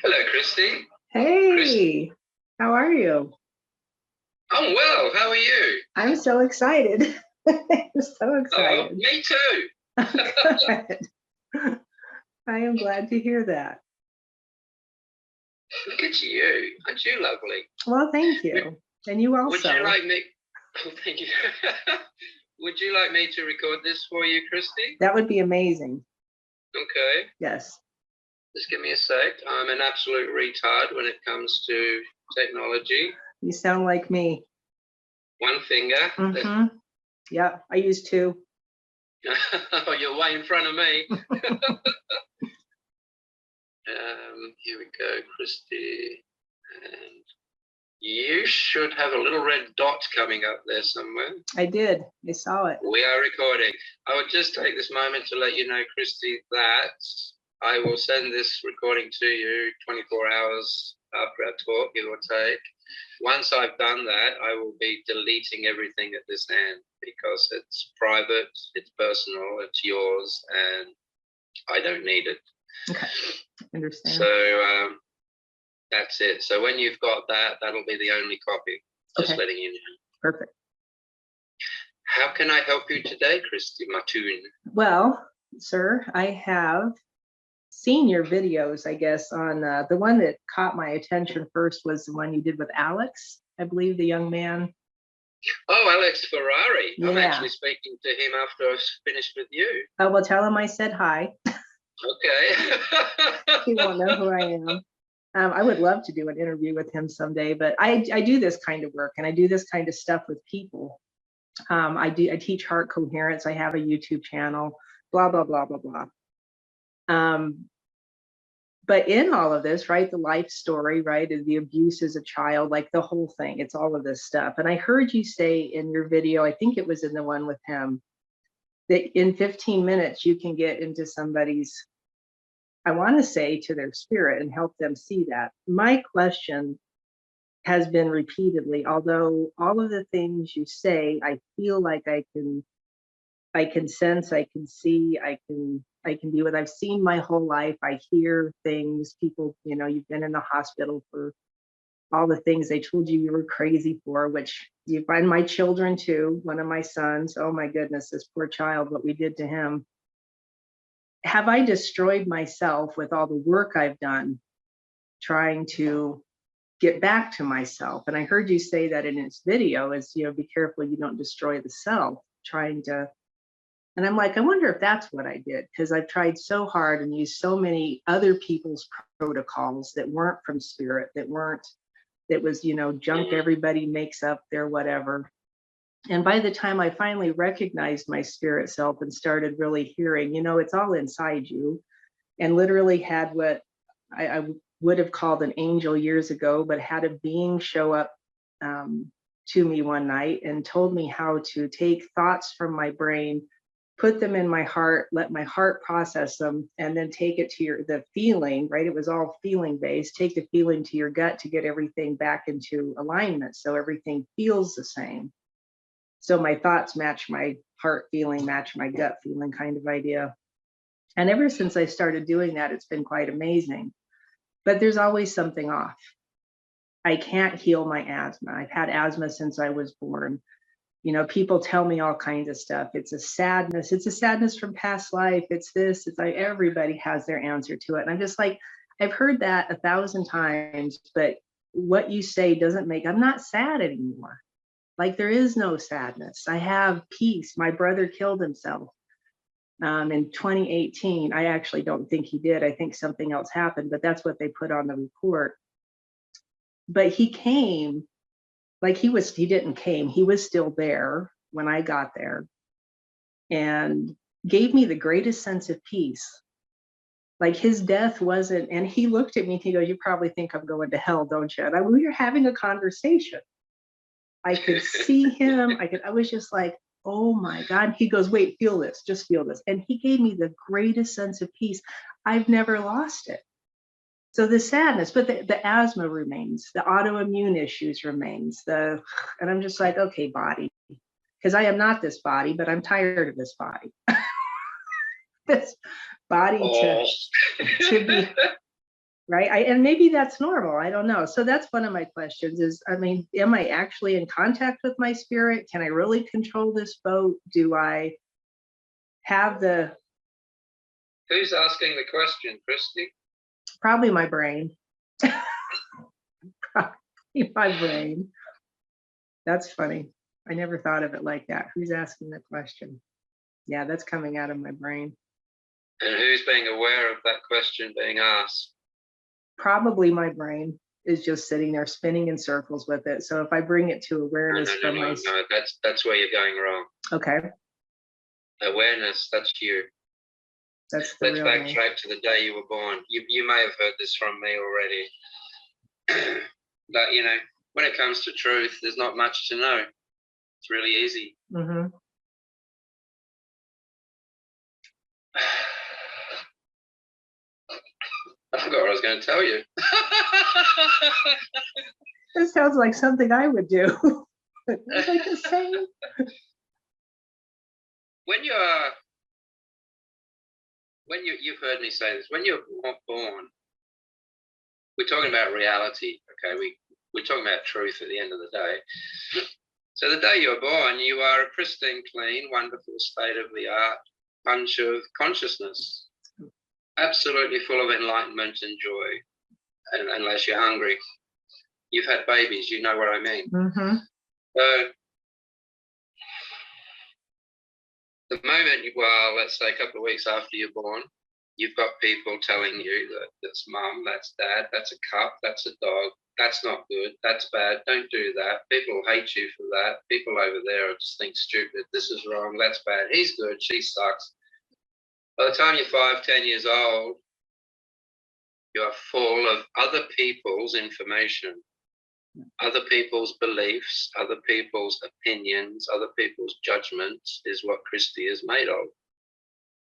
Hello, Christy. Hey, Christy. How are you? I'm well. How are you? I'm so excited. I'm so excited. Oh, me too. Good. I am glad to hear that. Look at you. Aren't you lovely? Well, thank you. And you also. Would you like me? Oh, thank you. Would you like me to record this for you, Christy? That would be amazing. Okay. Yes. Just give me a sec. I'm an absolute retard when it comes to technology. You sound like me. One finger. Mm-hmm. Yeah, I use two. Oh, you're way in front of me. Here we go, Christy. And you should have a little red dot coming up there somewhere. I did. I saw it. We are recording. I would just take this moment to let you know, Christy, that I will send this recording to you 24 hours after our talk, give or take. Once I've done that, I will be deleting everything at this end because it's private, it's personal, it's yours, and I don't need it. Okay, I understand. So that's it. So when you've got that, that'll be the only copy. Just letting you know. Perfect. How can I help you today, Christy Mattoon? Well, sir, I have seen your videos, I guess, on the one that caught my attention first was the one you did with Alex, I believe, the young man. Oh, Alex Ferrari. Yeah. I'm actually speaking to him after I've finished with you. Oh, well, tell him I said hi. Okay. He won't know who I am. I would love to do an interview with him someday, but I do this kind of work and I do this kind of stuff with people. I teach heart coherence. I have a YouTube channel, blah, blah, blah, blah, blah. But in all of this, right, the life story, right, the abuse as a child, like the whole thing, it's all of this stuff. And I heard you say in your video, I think it was in the one with him, that in 15 minutes you can get into somebody's, I want to say, to their spirit and help them see that. My question has been repeatedly, although all of the things you say, I feel like I can sense, I can see, I can do it. I've seen my whole life. I hear things, people, you know, you've been in the hospital for all the things they told you were crazy for, which you find my children too. One of my sons, oh my goodness, this poor child, what we did to him. Have I destroyed myself with all the work I've done trying to get back to myself? And I heard you say that in this video is, you know, be careful you don't destroy the self, trying to. And I'm like, I wonder if that's what I did, because I've tried so hard and used so many other people's protocols that weren't from spirit, that was, you know, junk everybody makes up their whatever. And by the time I finally recognized my spirit self and started really hearing, you know, it's all inside you, and literally had what I would have called an angel years ago, but had a being show up to me one night and told me how to take thoughts from my brain, put them in my heart, let my heart process them, and then take it to the feeling, right? It was all feeling based. Take the feeling to your gut to get everything back into alignment so everything feels the same. So my thoughts match my heart feeling, match my gut feeling kind of idea. And ever since I started doing that, it's been quite amazing. But there's always something off. I can't heal my asthma. I've had asthma since I was born. You know, people tell me all kinds of stuff. It's a sadness. It's a sadness from past life. It's this. It's like everybody has their answer to it. And I'm just like, I've heard that 1,000 times, but what you say doesn't make, I'm not sad anymore. Like there is no sadness. I have peace. My brother killed himself in 2018. I actually don't think he did. I think something else happened, but that's what they put on the report. But he came, like he was still there when I got there, and gave me the greatest sense of peace. Like his death wasn't, and he looked at me and he goes, "You probably think I'm going to hell, don't you?" And we were having a conversation. I could see him. I was just like, oh my God. He goes, "Wait, feel this, just feel this." And he gave me the greatest sense of peace. I've never lost it. So the sadness, but the asthma remains, the autoimmune issues remains, and I'm just like, okay, body, because I am not this body, but I'm tired of this body. body Oh. to be right. And maybe that's normal. I don't know. So that's one of my questions is, I mean, am I actually in contact with my spirit? Can I really control this boat? Do I have the... Who's asking the question, Christy? Probably my brain. Probably my brain. That's funny. I never thought of it like that. Who's asking the question? Yeah, that's coming out of my brain. And who's being aware of that question being asked? Probably my brain is just sitting there spinning in circles with it. So if I bring it to awareness from my... No, that's where you're going wrong. Okay. Awareness, that's you. That's the Let's real backtrack to the day you were born. You may have heard this from me already. But, you know, when it comes to truth, there's not much to know. It's really easy. Mm-hmm. I forgot what I was going to tell you. This sounds like something I would do. It's like the same. You've heard me say this, when you're born, we're talking about reality, okay? We're talking about truth at the end of the day. So the day you're born, you are a pristine, clean, wonderful, state-of-the-art bunch of consciousness, absolutely full of enlightenment and joy, and unless you're hungry. You've had babies, you know what I mean. Mm-hmm. So the moment, well, let's say a couple of weeks after you're born, you've got people telling you that that's mum, that's dad, that's a cup, that's a dog, that's not good, that's bad, don't do that. People hate you for that. People over there just think stupid, this is wrong, that's bad, he's good, she sucks. By the time you're 5, 10 years old, you are full of other people's information, other people's beliefs, other people's opinions, other people's judgments is what Christy is made of,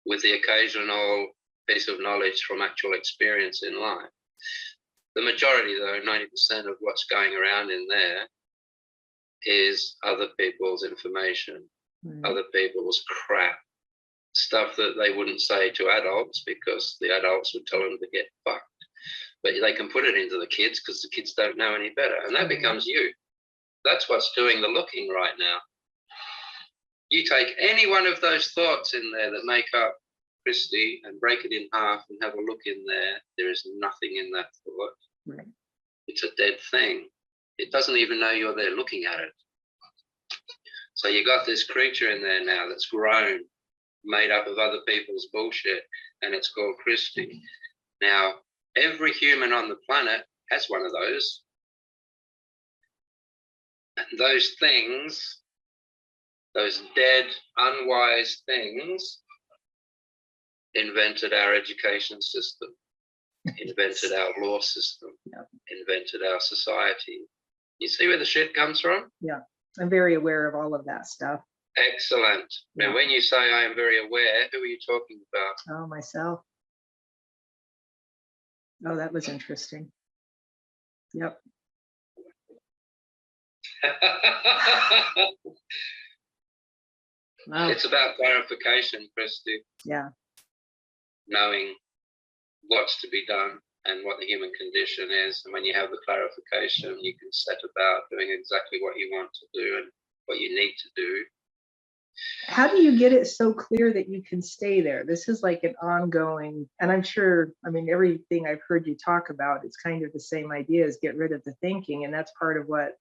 with the occasional piece of knowledge from actual experience in life. The majority, though, 90% of what's going around in there is other people's information, other people's crap, stuff that they wouldn't say to adults because the adults would tell them to get fucked. But they can put it into the kids because the kids don't know any better. And that becomes you. That's what's doing the looking right now. You take any one of those thoughts in there that make up Christy and break it in half and have a look in there. There is nothing in that thought. Right. It's a dead thing. It doesn't even know you're there looking at it. So you got this creature in there now that's grown, made up of other people's bullshit, and it's called Christy. Now, every human on the planet has one of those. And those things, those dead, unwise things, invented our education system, invented our law system, invented our society. You see where the shit comes from? Yeah, I'm very aware of all of that stuff. Excellent. Now, when you say I am very aware, who are you talking about? Oh, myself. Oh, that was interesting. Yep. Wow. It's about clarification, Christy. Yeah. Knowing what's to be done and what the human condition is. And when you have the clarification, you can set about doing exactly what you want to do and what you need to do. How do you get it so clear that you can stay there? This is like an ongoing, and I'm sure, I mean, everything I've heard you talk about, it's kind of the same idea as get rid of the thinking. And that's part of what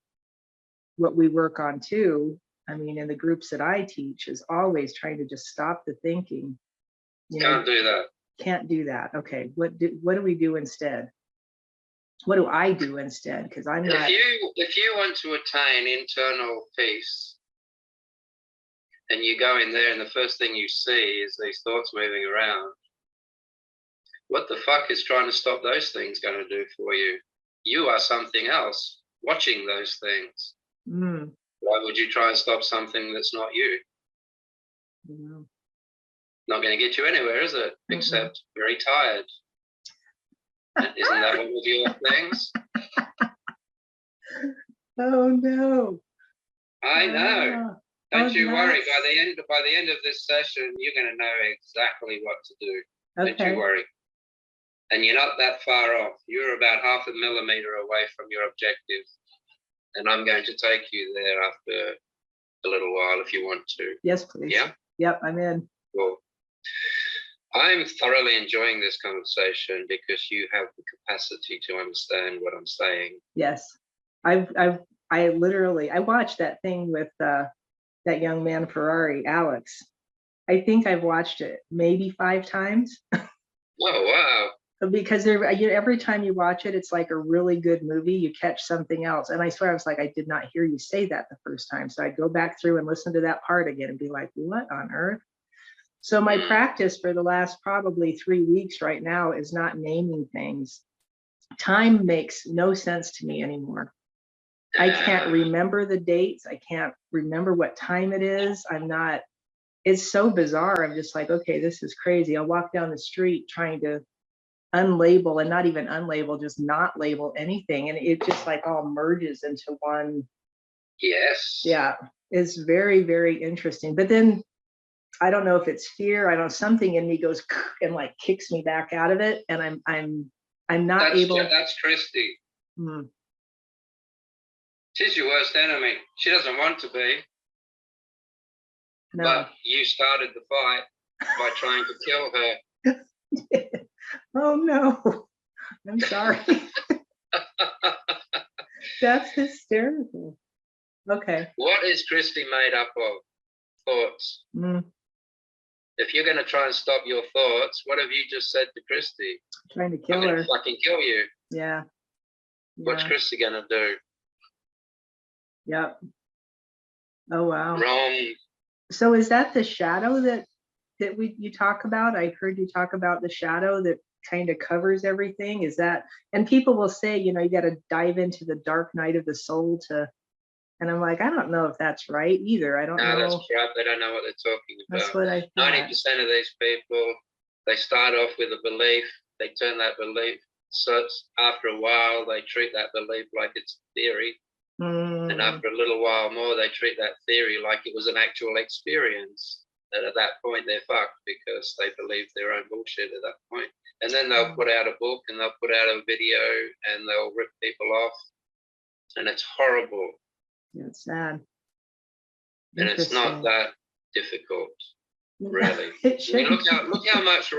we work on too. I mean, in the groups that I teach is always trying to just stop the thinking. You know, Can't do that. Can't do that. Okay. What do we do instead? What do I do instead? Because I'm not. If you want to attain internal peace, and you go in there and the first thing you see is these thoughts moving around, what the fuck is trying to stop those things going to do for you? You are something else watching those things. Why would you try and stop something that's not you? Not going to get you anywhere, is it? Except very tired. Isn't that one of your things? Oh no. I know. Don't you worry. By the end of this session, you're going to know exactly what to do. Don't you Okay. worry. And you're not that far off. You're about 0.5 millimeter away from your objective. And I'm going to take you there after a little while if you want to. Yes, please. Yeah? Yep, I'm in. Cool. I'm thoroughly enjoying this conversation because you have the capacity to understand what I'm saying. Yes. I watched that thing with that young man Ferrari, Alex. I think I've watched it maybe 5 times. Oh, wow. Because every time you watch it, it's like a really good movie. You catch something else. And I swear, I was like, I did not hear you say that the first time. So I'd go back through and listen to that part again and be like, what on earth? So my practice for the last probably 3 weeks right now is not naming things. Time makes no sense to me anymore. I can't remember the dates. I can't remember what time it is. It's so bizarre. I'm just like, okay, this is crazy. I'll walk down the street trying to unlabel, and not even unlabel, just not label anything. And it just like all merges into one. Yes. Yeah, it's very, very interesting. But then I don't know if it's fear. I don't know, something in me goes and like kicks me back out of it. And I'm not able. That's Christy. She's your worst enemy. She doesn't want to be. No. But you started the fight by trying to kill her. Oh no, I'm sorry. That's hysterical. Okay. What is Christy made up of? Thoughts. If you're going to try and stop your thoughts, what have you just said to Christy? Trying to kill I'm her. going to fucking kill you. Yeah. What's Christy going to do? Yep. Oh wow. Wrong. So is that the shadow that you talk about? I heard you talk about the shadow that kind of covers everything. Is that, and people will say, you got to dive into the dark night of the soul to, and I'm like, I don't know if that's right either. I don't know. That's crap. They don't know what they're talking about. That's what I thought. 90% of these people, they start off with a belief, they turn that belief, so after a while, they treat that belief like it's theory. And after a little while more, they treat that theory like it was an actual experience. And at that point, they're fucked because they believe their own bullshit at that point. And then they'll put out a book and they'll put out a video and they'll rip people off. And it's horrible. Yeah, it's sad. And it's not that difficult, really. It should. I mean, look how much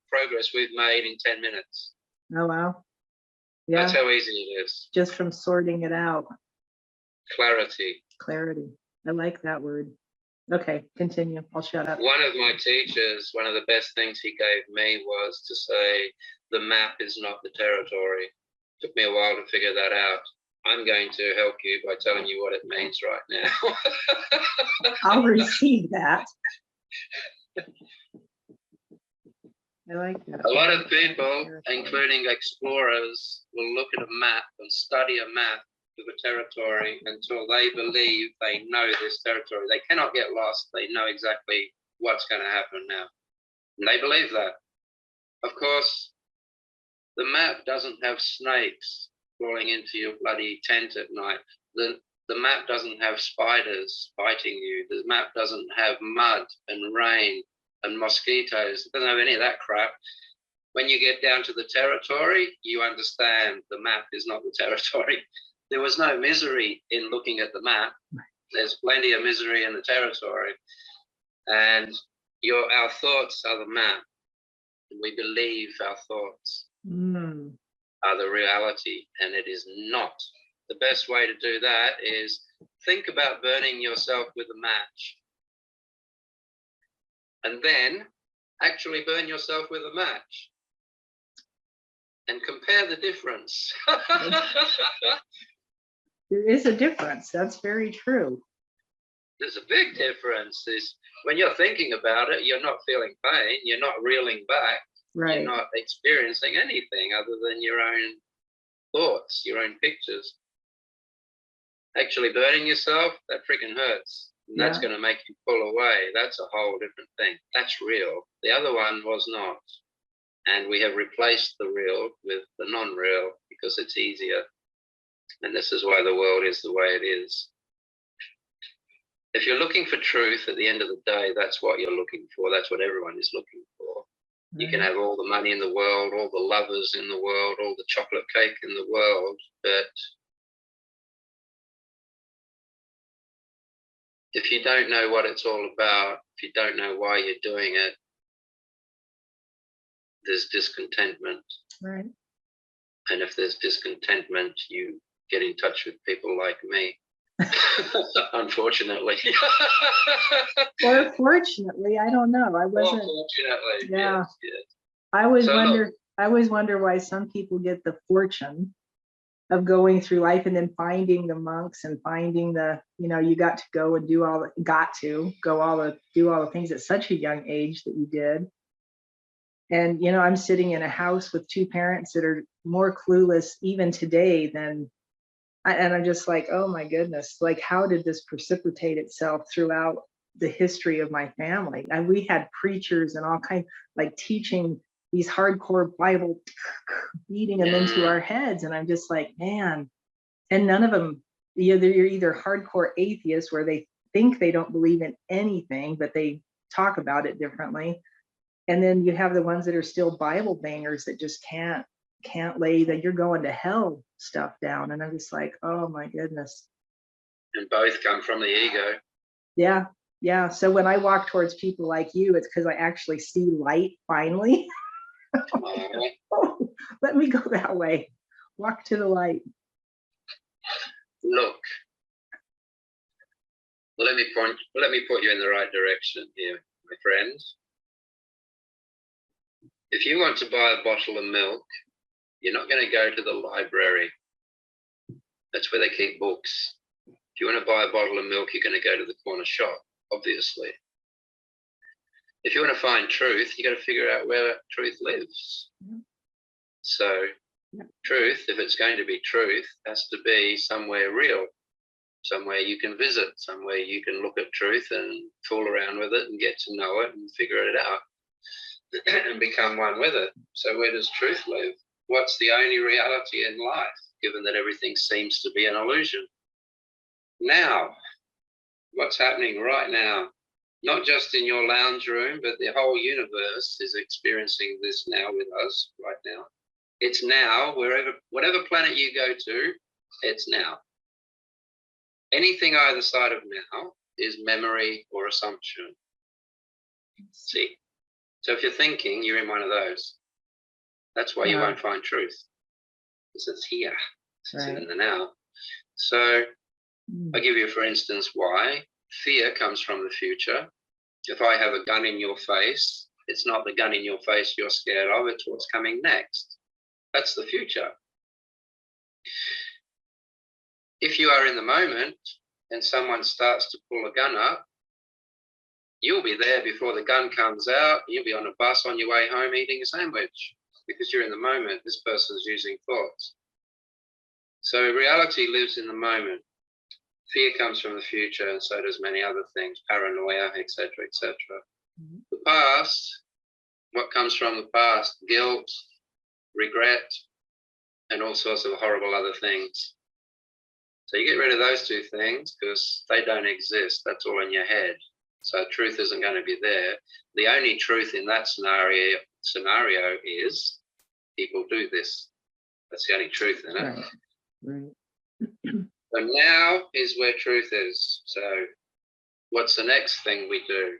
progress we've made in 10 minutes. Oh wow. Yeah. That's how easy it is. Just from sorting it out. Clarity. Clarity. I like that word. Okay, continue. I'll shut up. One of my teachers, one of the best things he gave me was to say, the map is not the territory. It took me a while to figure that out. I'm going to help you by telling you what it means right now. I'll receive that. I like that. A lot of people, including explorers, will look at a map and study a map of a territory until they believe they know this territory. They cannot get lost. They know exactly what's going to happen now. And they believe that. Of course, the map doesn't have snakes crawling into your bloody tent at night. The map doesn't have spiders biting you. The map doesn't have mud and rain and mosquitoes. It doesn't have any of that crap. When you get down to the territory, you understand the map is not the territory. There was no misery in looking at the map. There's plenty of misery in the territory. And our thoughts are the map. We believe our thoughts are the reality, and it is not. The best way to do that is think about burning yourself with a match. And then actually burn yourself with a match. And compare the difference. There is a difference. That's very true. There's a big difference. When you're thinking about it, you're not feeling pain. You're not reeling back. Right. You're not experiencing anything other than your own thoughts, your own pictures. Actually burning yourself, that freaking hurts. And that's going to make you pull away. That's a whole different thing. That's real. The other one was not. And we have replaced the real with the non-real because it's easier. And this is why the world is the way it is. If you're looking for truth at the end of the day, that's what you're looking for. That's what everyone is looking for. You can have all the money in the world, all the lovers in the world, all the chocolate cake in the world, but if you don't know what it's all about, if you don't know why you're doing it, there's discontentment. Right. And if there's discontentment, you get in touch with people like me. Unfortunately. Or fortunately, I don't know. I wasn't. Fortunately, Yeah. yes. I always wonder why some people get the fortune of going through life and then finding the monks and finding the, you got to go and do all the things at such a young age that you did. And, I'm sitting in a house with two parents that are more clueless even today and I'm just like, oh my goodness, like, how did this precipitate itself throughout the history of my family? And we had preachers and all kinds, like, teaching these hardcore Bible, beating them into our heads. And I'm just like, man, and none of them, you're either hardcore atheists where they think they don't believe in anything, but they talk about it differently. And then you have the ones that are still Bible bangers that just can't lay that you're going to hell stuff down. And I'm just like, oh my goodness. And both come from the ego. Yeah. So when I walk towards people like you, it's because I actually see light finally. Oh, let me go that way. Walk to the light. Look, let me put you in the right direction here, my friend. If you want to buy a bottle of milk, you're not going to go to the library. That's where they keep books. If you want to buy a bottle of milk, you're going to go to the corner shop, obviously. If you want to find truth, you got to figure out where truth lives. So truth, if it's going to be truth, has to be somewhere real, somewhere you can visit, somewhere you can look at truth and fool around with it and get to know it and figure it out and become one with it. So where does truth live? What's the only reality in life, given that everything seems to be an illusion? Now, what's happening right now? Not just in your lounge room, but the whole universe is experiencing this now with us right now. It's now, whatever planet you go to, it's now. Anything either side of now is memory or assumption. See? So if you're thinking, you're in one of those. That's why you won't find truth, because it's here. It's in the now. So I'll give you, for instance, why. Fear comes from the future. If I have a gun in your face, it's not the gun in your face you're scared of, it's what's coming next. That's the future. If you are in the moment and someone starts to pull a gun up, you'll be there before the gun comes out. You'll be on a bus on your way home eating a sandwich because you're in the moment. This person's using thoughts. So reality lives in the moment. Fear comes from the future, and so does many other things, paranoia, etc., etc. The past, what comes from the past? Guilt, regret, and all sorts of horrible other things. So you get rid of those two things because they don't exist. That's all in your head. So truth isn't going to be there. The only truth in that scenario is people do this. That's the only truth in it. Right. So now is where truth is. So what's the next thing we do?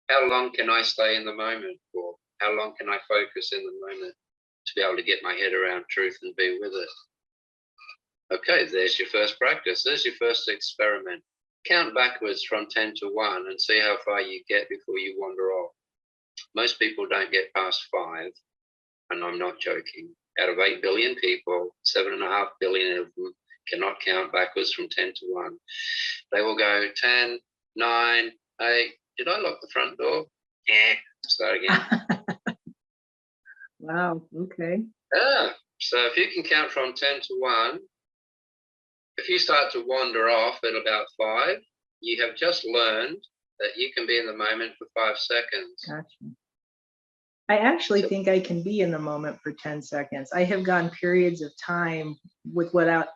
How long can I stay in the moment for? How long can I focus in the moment to be able to get my head around truth and be with it? Okay, there's your first practice. There's your first experiment. Count backwards from 10 to 1 and see how far you get before you wander off. Most people don't get past 5, and I'm not joking. Out of 8 billion people, 7.5 billion of them cannot count backwards from 10 to 1. They will go 10, 9, 8. Did I lock the front door? Yeah. Start again. Wow. Okay. So if you can count from 10 to 1, if you start to wander off at about 5, you have just learned that you can be in the moment for 5 seconds. Gotcha. I actually think I can be in the moment for 10 seconds. I have gone periods of time without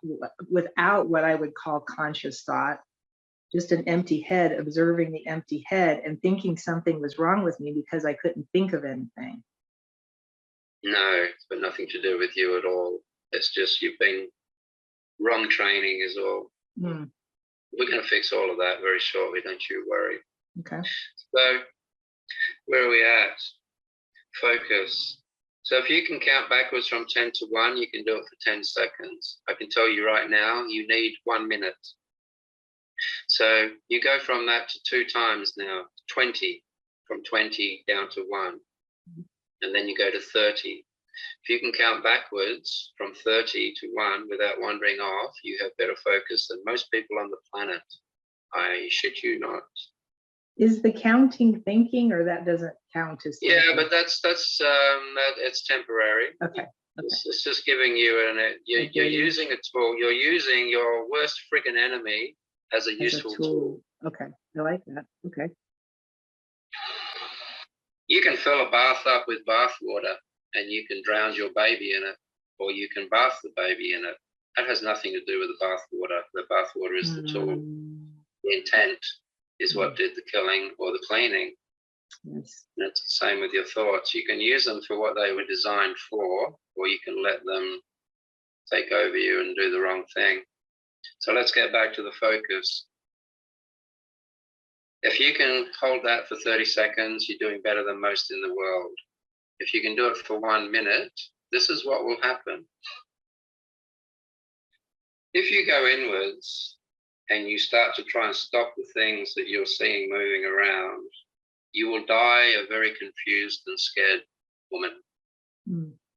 what I would call conscious thought, just an empty head, observing the empty head and thinking something was wrong with me because I couldn't think of anything. No, it's got nothing to do with you at all. It's just you've been wrong training is all. Mm. We're going to fix all of that very shortly, don't you worry. Okay. So where are we at? Focus. So if you can count backwards from 10 to 1, you can do it for 10 seconds. I can tell you right now, you need 1 minute. So you go from that to 2 times now, 20, from 20 down to 1. And then you go to 30. If you can count backwards from 30 to 1 without wandering off, you have better focus than most people on the planet. I shit you not. Is the counting thinking, or that doesn't count as thinking? Yeah, but that's it's temporary. Okay. It's just giving you you're using a tool. You're using your worst friggin' enemy as a useful tool. Okay, I like that. Okay. You can fill a bath up with bath water and you can drown your baby in it, or you can bath the baby in it. That has nothing to do with the bath water. The bath water is the tool. The intent is what did the killing or the cleaning. Yes. And it's the same with your thoughts. You can use them for what they were designed for, or you can let them take over you and do the wrong thing. So let's get back to the focus. If you can hold that for 30 seconds, you're doing better than most in the world. If you can do it for 1 minute, this is what will happen. If you go inwards and you start to try and stop the things that you're seeing moving around, you will die a very confused and scared woman.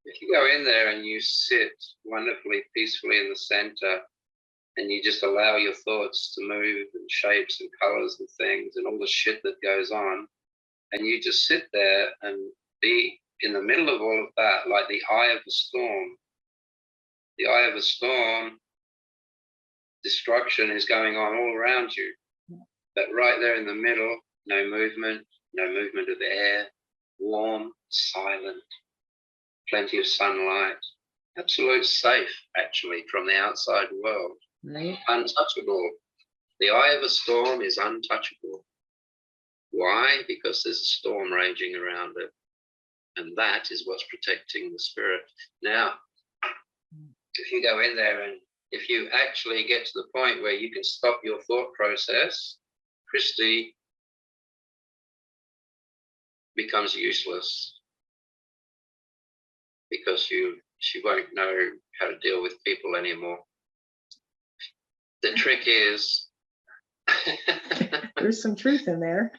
If you go in there and you sit wonderfully, peacefully in the center, and you just allow your thoughts to move in shapes and colors and things and all the shit that goes on, and you just sit there and be in the middle of all of that, like the eye of a storm. The eye of a storm, destruction is going on all around you. But right there in the middle, no movement of the air, warm, silent, plenty of sunlight, absolute safe actually from the outside world. Right. Untouchable. The eye of a storm is untouchable. Why? Because there's a storm raging around it. And that is what's protecting the spirit. Now, if you go in there and if you actually get to the point where you can stop your thought process, Christy becomes useless because she won't know how to deal with people anymore. The trick is there's some truth in there.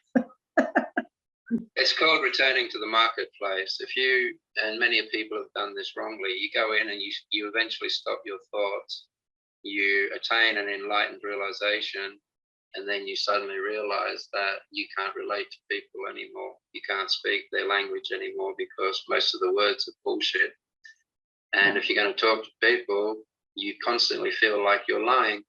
It's called returning to the marketplace. If you, and many people have done this wrongly, you go in and you eventually stop your thoughts, you attain an enlightened realization, and then you suddenly realize that you can't relate to people anymore. You can't speak their language anymore because most of the words are bullshit. And if you're going to talk to people, you constantly feel like you're lying.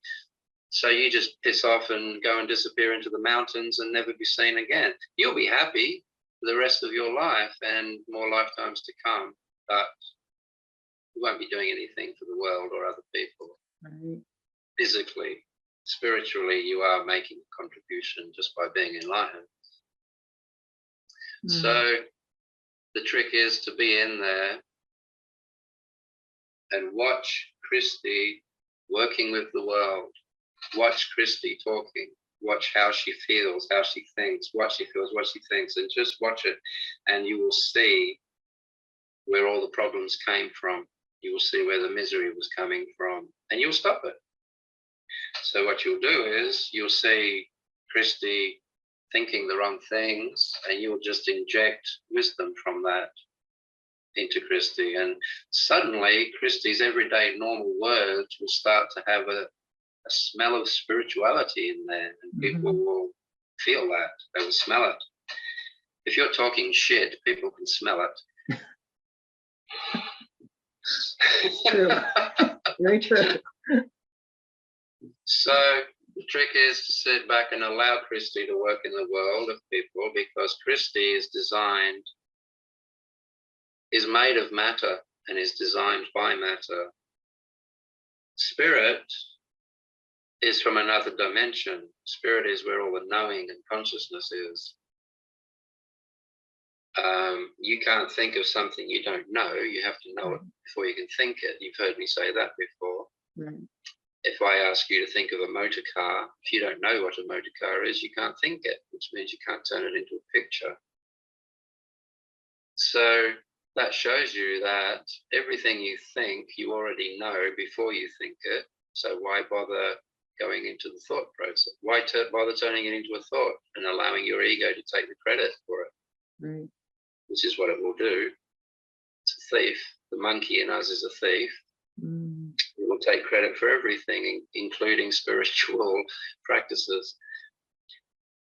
So you just piss off and go and disappear into the mountains and never be seen again. You'll be happy for the rest of your life and more lifetimes to come, but you won't be doing anything for the world or other people. Right. Physically, spiritually, you are making a contribution just by being enlightened. So the trick is to be in there and watch Christy working with the world. Watch Christy talking. Watch how she feels, how she thinks, what she feels, what she thinks, and just watch it. And you will see where all the problems came from. You will see where the misery was coming from, and you'll stop it. So what you'll do is you'll see Christy thinking the wrong things, and you'll just inject wisdom from that into Christy. And suddenly Christy's everyday normal words will start to have a smell of spirituality in there, and people will feel that. They will smell it. If you're talking shit, people can smell it. True. Very true. So the trick is to sit back and allow Christy to work in the world of people, because Christy is made of matter and is designed by matter. Spirit is from another dimension. Spirit is where all the knowing and consciousness is. You can't think of something you don't know. You have to know it before you can think it. You've heard me say that before. Right. If I ask you to think of a motor car, if you don't know what a motor car is, you can't think it, which means you can't turn it into a picture. So that shows you that everything you think, you already know before you think it. So why bother going into the thought process? Why bother turning it into a thought and allowing your ego to take the credit for it? Right. Which is what it will do. It's a thief. The monkey in us is a thief. It will take credit for everything, including spiritual practices.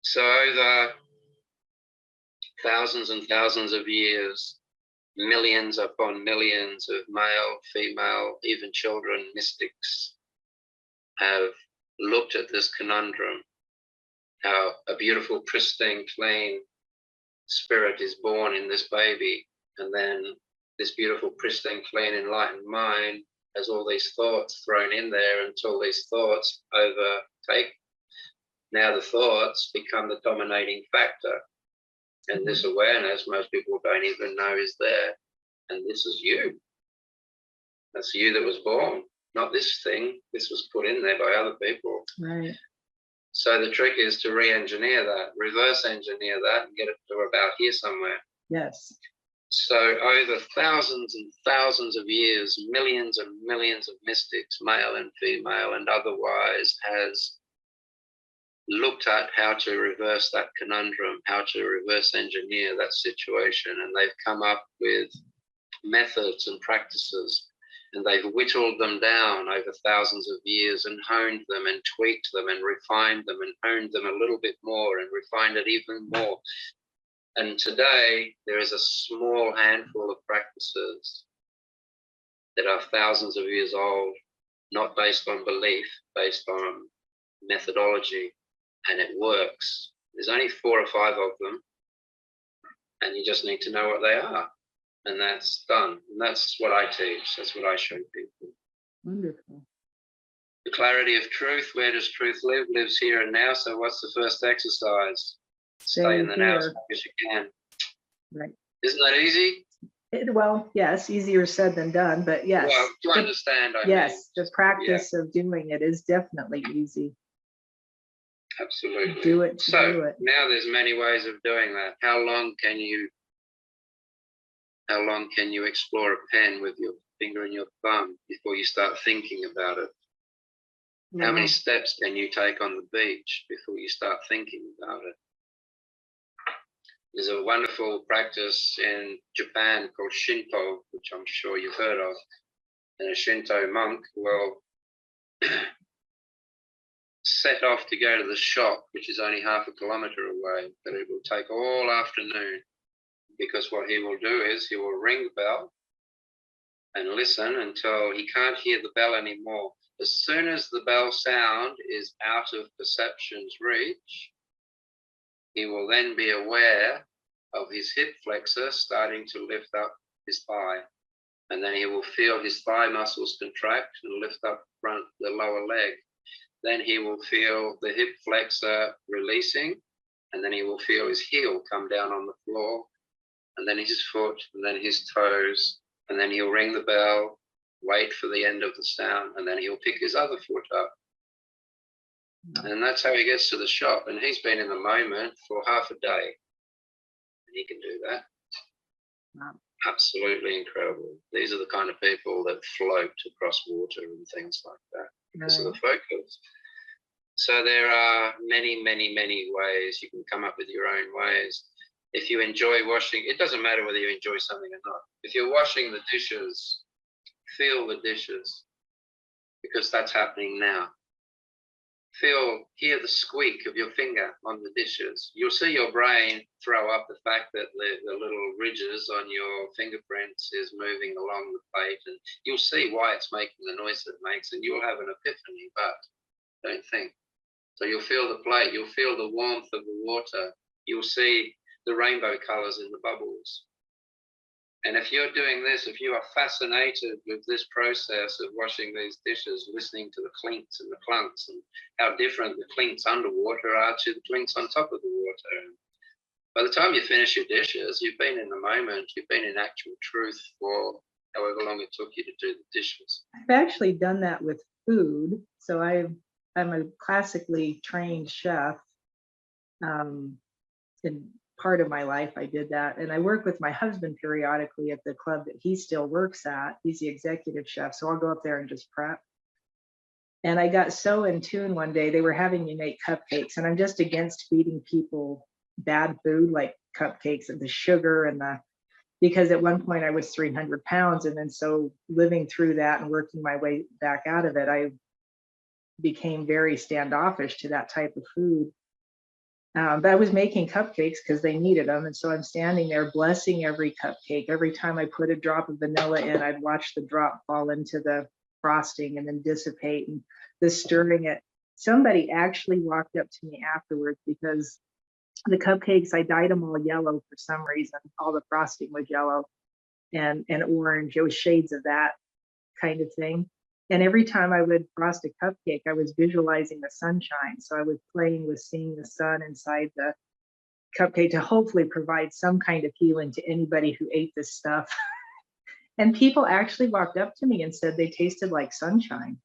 So over thousands and thousands of years, millions upon millions of male, female, even children, mystics have looked at this conundrum, how a beautiful, pristine, clean spirit is born in this baby, and then this beautiful, pristine, clean, enlightened mind has all these thoughts thrown in there until these thoughts overtake. Now the thoughts become the dominating factor. And this awareness, most people don't even know is there. And this is you. That's you that was born, not this thing. This was put in there by other people. Right. So the trick is to re-engineer that, reverse engineer that, and get it to about here somewhere. Yes. So over thousands and thousands of years, millions and millions of mystics, male and female and otherwise, has looked at how to reverse that conundrum, how to reverse engineer that situation. And they've come up with methods and practices, and they've whittled them down over thousands of years and honed them and tweaked them and refined them and honed them a little bit more and refined it even more. And today there is a small handful of practices that are thousands of years old, not based on belief, based on methodology, and it works. There's only 4 or 5 of them, and you just need to know what they are, and that's done. And that's what I teach. That's what I show people. Wonderful. The clarity of truth. Where does truth live? Lives here and now. So what's the first exercise? Stay in the now as long as you can. Right. Isn't that easy? Well, yes, easier said than done, but yes. Well, to understand, I yes, mean. The practice of doing it is definitely easy. Absolutely. Do it. So do it. now there's many ways of doing that. How long can you explore a pen with your finger and your thumb before you start thinking about it? How many steps can you take on the beach before you start thinking about it? There's a wonderful practice in Japan called Shinto, which I'm sure you've heard of. And a Shinto monk will set off to go to the shop, which is only half a kilometer away, but it will take all afternoon, because what he will do is he will ring the bell and listen until he can't hear the bell anymore. As soon as the bell sound is out of perception's reach, he will then be aware of his hip flexor starting to lift up his thigh. And then he will feel his thigh muscles contract and lift up the lower leg. Then he will feel the hip flexor releasing, and then he will feel his heel come down on the floor, and then his foot, and then his toes, and then he'll ring the bell, wait for the end of the sound, and then he'll pick his other foot up. And that's how he gets to the shop. And he's been in the moment for half a day. And he can do that. Wow. Absolutely incredible. These are the kind of people that float across water and things like that because of the focus. So there are many, many, many ways. You can come up with your own ways. If you enjoy washing, it doesn't matter whether you enjoy something or not. If you're washing the dishes, feel the dishes, because that's happening now. Hear the squeak of your finger on the dishes. You'll see your brain throw up the fact that the little ridges on your fingerprints is moving along the plate, and you'll see why it's making the noise that it makes, and you'll have an epiphany, but don't think. So you'll feel the plate, you'll feel the warmth of the water, you'll see the rainbow colors in the bubbles. And if you're doing this, if you are fascinated with this process of washing these dishes, listening to the clinks and the clunks and how different the clinks underwater are to the clinks on top of the water, by the time you finish your dishes, you've been in the moment, you've been in actual truth for however long it took you to do the dishes. I've actually done that with food. So I'm a classically trained chef. In part of my life, I did that. And I work with my husband periodically at the club that he still works at. He's the executive chef. So I'll go up there and just prep. And I got so in tune one day, they were having me make cupcakes, and I'm just against feeding people bad food like cupcakes and the sugar and because at one point I was 300 pounds. And then so living through that and working my way back out of it, I became very standoffish to that type of food. But I was making cupcakes because they needed them. And so I'm standing there blessing every cupcake. Every time I put a drop of vanilla in, I'd watch the drop fall into the frosting and then dissipate, and the stirring it. Somebody actually walked up to me afterwards because the cupcakes, I dyed them all yellow for some reason. All the frosting was yellow and orange. It was shades of that kind of thing. And every time I would frost a cupcake, I was visualizing the sunshine. So I was playing with seeing the sun inside the cupcake to hopefully provide some kind of healing to anybody who ate this stuff. And people actually walked up to me and said they tasted like sunshine.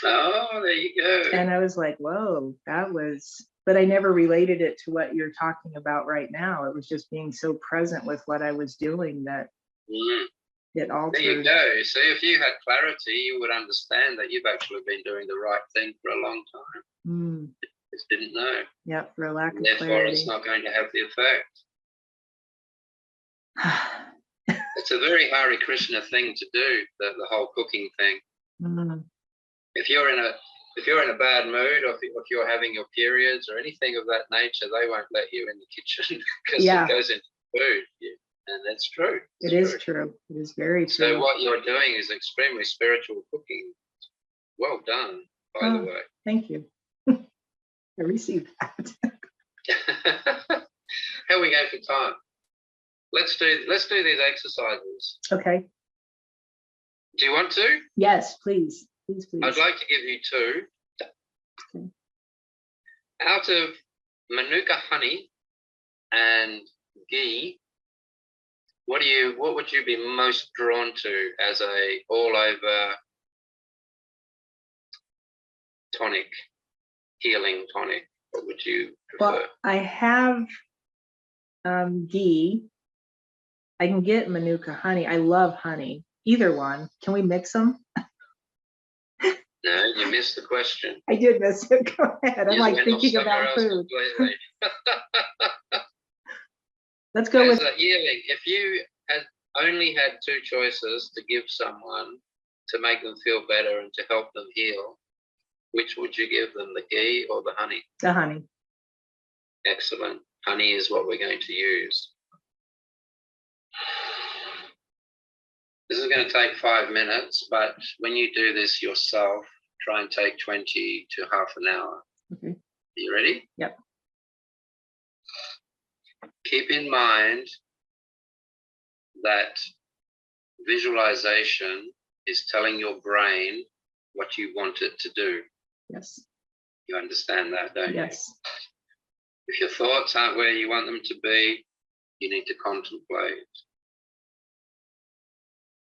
Oh, there you go. And I was like, whoa, that was, but I never related it to what you're talking about right now. It was just being so present with what I was doing that it altered. There you go. So if you had clarity, you would understand that you've actually been doing the right thing for a long time. Just didn't know. Yeah, for a lack of therefore, clarity. It's not going to have the effect. It's a very Hare Krishna thing to do, the whole cooking thing. If you're in a bad mood, or if you're having your periods or anything of that nature, they won't let you in the kitchen because it goes into food. And that's true. It is true. It is very true. So what you're doing is extremely spiritual cooking. Well done, by the way. Thank you. I received that. How we go for time? Let's do these exercises. Okay. Do you want to? Yes, please. Please. I'd like to give you two. Okay. Out of Manuka honey and ghee, what would you be most drawn to as a all-over tonic, healing tonic? What would you prefer? Well, I have ghee. I can get Manuka honey. I love honey. Either one. Can we mix them? No, you missed the question. I did miss it. Go ahead. I'm like thinking about food. Let's go with healing. If you had only had two choices to give someone to make them feel better and to help them heal, which would you give them, the ghee or the honey? the honey. Excellent. Honey is what we're going to use. This is going to take 5 minutes, but when you do this yourself, try and take 20 to half an hour. Okay. Are you ready? Yep. Keep in mind that visualization is telling your brain what you want it to do. Yes. You understand that, don't you? Yes. If your thoughts aren't where you want them to be, you need to contemplate.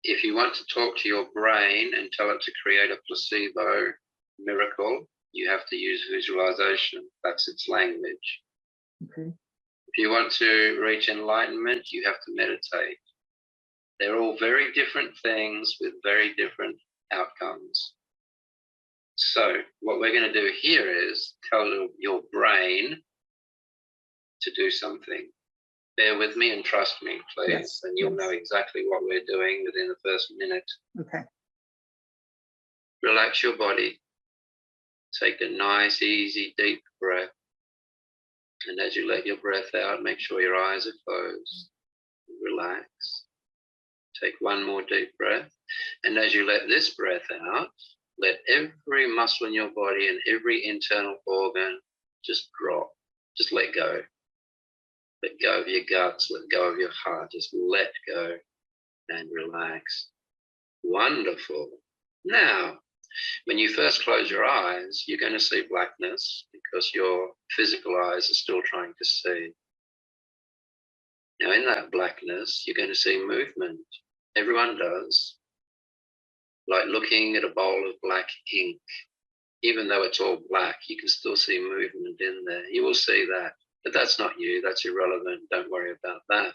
If you want to talk to your brain and tell it to create a placebo miracle, you have to use visualization. That's its language. Okay. If you want to reach enlightenment, you have to meditate. They're all very different things with very different outcomes. So what we're going to do here is tell your brain to do something. Bear with me and trust me, please, Yes, and you'll know exactly what we're doing within the first minute. Okay. Relax your body. Take a nice, easy, deep breath. And as you let your breath out, make sure your eyes are closed. Relax. Take one more deep breath. And as you let this breath out, let every muscle in your body and every internal organ just drop. Just let go. Let go of your guts, let go of your heart, just let go and relax. Wonderful. Now, when you first close your eyes, you're going to see blackness because your physical eyes are still trying to see. Now, in that blackness, you're going to see movement. Everyone does. Like looking at a bowl of black ink. Even though it's all black, you can still see movement in there. You will see that. But that's not you. That's irrelevant. Don't worry about that.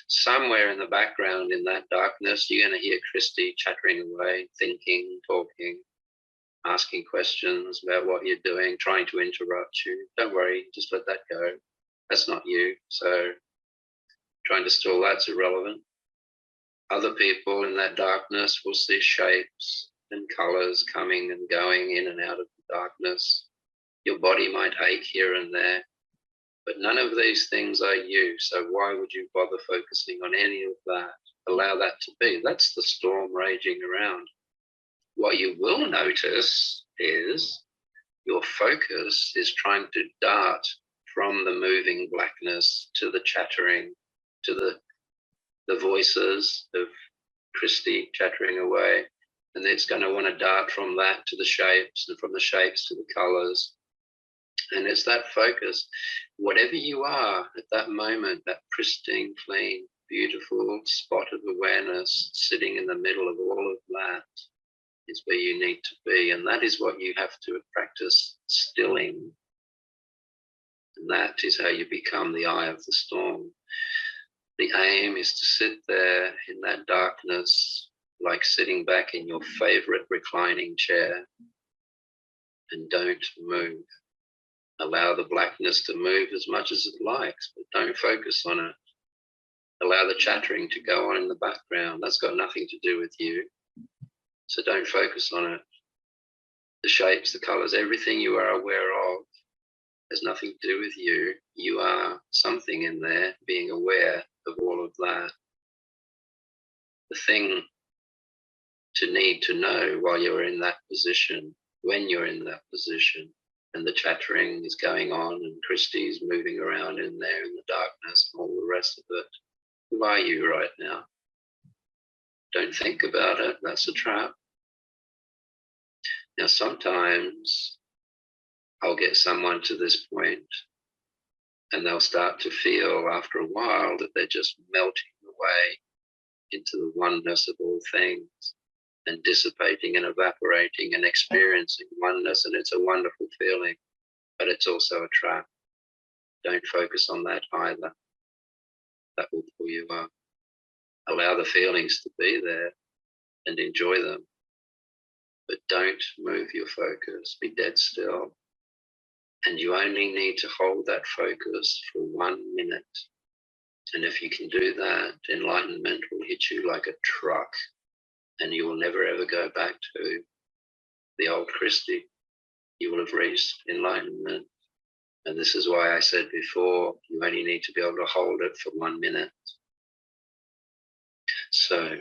Somewhere in the background, in that darkness, you're going to hear Christy chattering away, thinking, talking, asking questions about what you're doing, trying to interrupt you. Don't worry. Just let that go. That's not you. So trying to stall that's irrelevant. Other people in that darkness will see shapes and colors coming and going in and out of the darkness. Your body might ache here and there, but none of these things are you. So why would you bother focusing on any of that? Allow that to be. That's the storm raging around. What you will notice is your focus is trying to dart from the moving blackness to the chattering, to the voices of Christy chattering away. And it's going to want to dart from that to the shapes, and from the shapes to the colors. And it's that focus. Whatever you are at that moment, that pristine, clean, beautiful spot of awareness sitting in the middle of all of that is where you need to be. And that is what you have to practice stilling. And that is how you become the eye of the storm. The aim is to sit there in that darkness, like sitting back in your favorite reclining chair, and don't move. Allow the blackness to move as much as it likes, but don't focus on it. Allow the chattering to go on in the background. That's got nothing to do with you. So don't focus on it. The shapes, the colors, everything you are aware of has nothing to do with you. You are something in there being aware of all of that. The thing to need to know while you're in that position, when you're in that position, and the chattering is going on and Christy's moving around in there in the darkness and all the rest of it. Who are you right now? Don't think about it. That's a trap. Now, sometimes I'll get someone to this point and they'll start to feel after a while that they're just melting away into the oneness of all things and dissipating and evaporating and experiencing oneness. And it's a wonderful feeling, but it's also a trap. Don't focus on that either. That will pull you up. Allow the feelings to be there and enjoy them, but don't move your focus. Be dead still. And you only need to hold that focus for 1 minute. And if you can do that, enlightenment will hit you like a truck, and you will never ever go back to the old Christy. You will have reached enlightenment. And this is why I said before, you only need to be able to hold it for 1 minute. So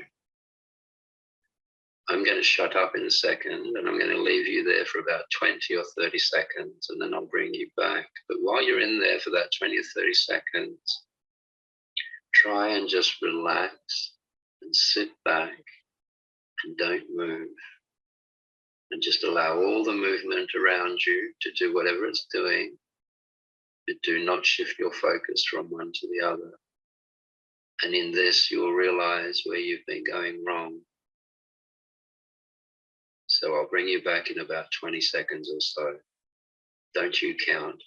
I'm going to shut up in a second, and I'm going to leave you there for about 20 or 30 seconds, and then I'll bring you back. But while you're in there for that 20 or 30 seconds, try and just relax and sit back and don't move. And just allow all the movement around you to do whatever it's doing, but do not shift your focus from one to the other. And in this, you'll realize where you've been going wrong. So I'll bring you back in about 20 seconds or so. Don't you count.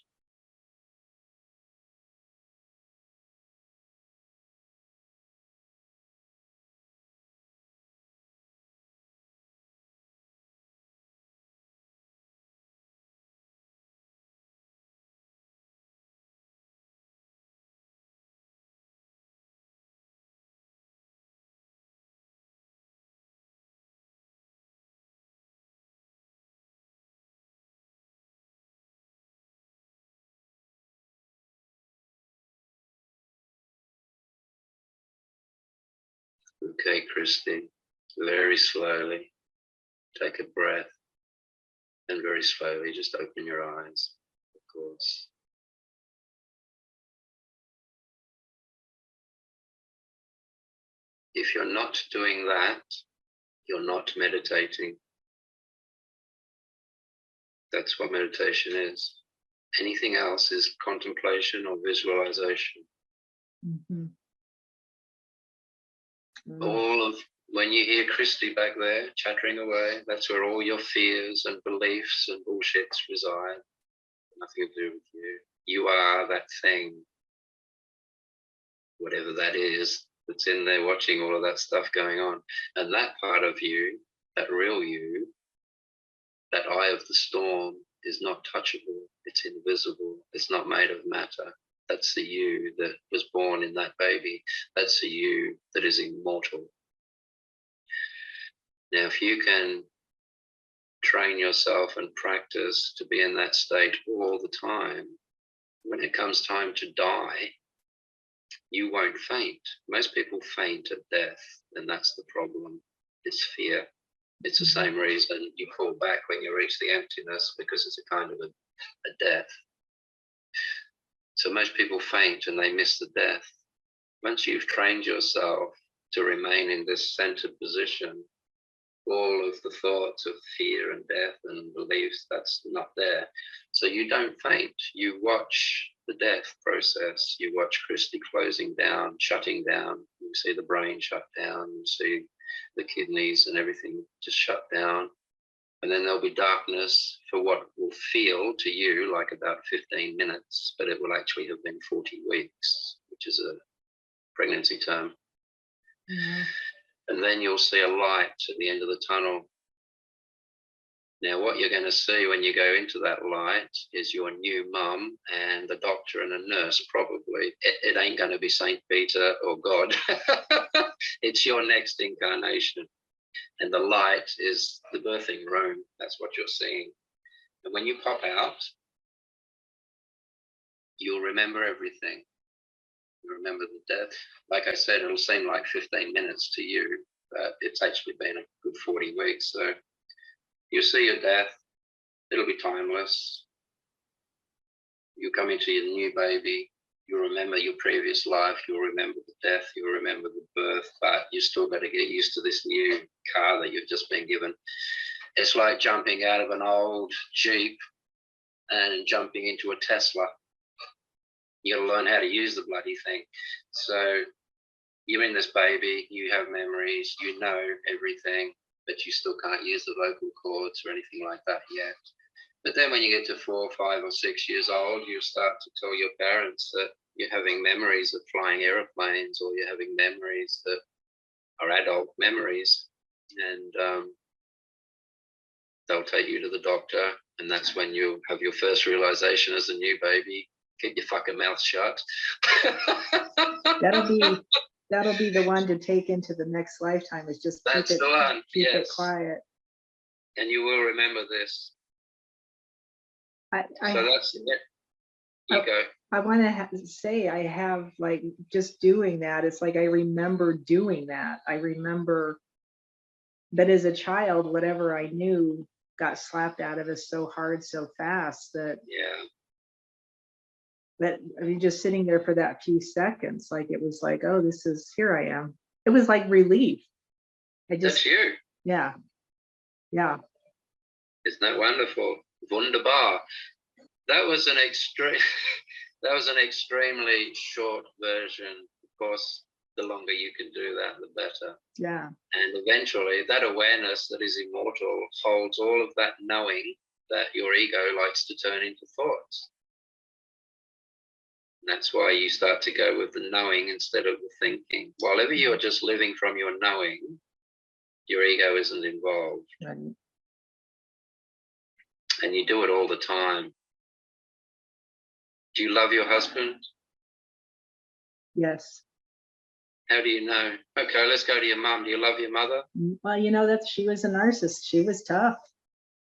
Okay, Christy, very slowly take a breath, and very slowly just open your eyes, of course. If you're not doing that, you're not meditating. That's what meditation is. Anything else is contemplation or visualization. Mm-hmm. All of when you hear Christy back there chattering away, that's where all your fears and beliefs and bullshits reside. Nothing to do with you. You are that thing, whatever that is, that's in there watching all of that stuff going on. And that part of you, that real you, that eye of the storm is not touchable. It's invisible. It's not made of matter. That's the you that was born in that baby. That's the you that is immortal. Now, if you can train yourself and practice to be in that state all the time, when it comes time to die, you won't faint. Most people faint at death, and that's the problem. It's fear. It's the same reason you fall back when you reach the emptiness, because it's a kind of a death. So most people faint and they miss the death. Once you've trained yourself to remain in this centered position, all of the thoughts of fear and death and beliefs, that's not there. So you don't faint. You watch the death process. You watch Christy closing down, shutting down. You see the brain shut down. You see the kidneys and everything just shut down. And then there'll be darkness for what will feel to you like about 15 minutes, but it will actually have been 40 weeks, which is a pregnancy term. Mm-hmm. And then you'll see a light at the end of the tunnel. Now, what you're going to see when you go into that light is your new mum and the doctor and a nurse, probably. It ain't going to be Saint Peter or God. It's your next incarnation. And the light is the birthing room. That's what you're seeing. And when you pop out, you'll remember everything. You remember the death. Like I said, it'll seem like 15 minutes to you, but it's actually been a good 40 weeks. So you'll see your death. It'll be timeless. You come into your new baby. You'll remember your previous life. You'll remember the death. You'll remember the birth, but you still got to get used to this new car that you've just been given. It's like jumping out of an old Jeep and jumping into a Tesla. You got to learn how to use the bloody thing. So you're in this baby, you have memories, you know everything, but you still can't use the vocal cords or anything like that yet. But then when you get to 4, 5 or 6 years old, you start to tell your parents that you're having memories of flying airplanes, or you're having memories that are adult memories. And they'll take you to the doctor, and that's when you'll have your first realization as a new baby. Keep your fucking mouth shut. That'll be the one to take into the next lifetime, is just that's the one. Keep yes. it quiet. And you will remember this. So that's it. You go. I want to say I have, like, just doing that. It's like I remember doing that. I remember that as a child, whatever I knew got slapped out of us so hard, so fast that. Yeah. That, I mean, just sitting there for that few seconds, like it was like, oh, this is, here I am. It was like relief. That's you. Yeah. Yeah. Isn't that wonderful? Wunderbar. That was an extremely short version. Of course, the longer you can do that, the better. Yeah. And eventually that awareness that is immortal holds all of that knowing that your ego likes to turn into thoughts. That's why you start to go with the knowing instead of the thinking. While ever you're just living from your knowing, your ego isn't involved. Right. And you do it all the time. Do you love your husband? Yes. How do you know? Okay, let's go to your mum. Do you love your mother? Well, you know, that she was a narcissist. She was tough.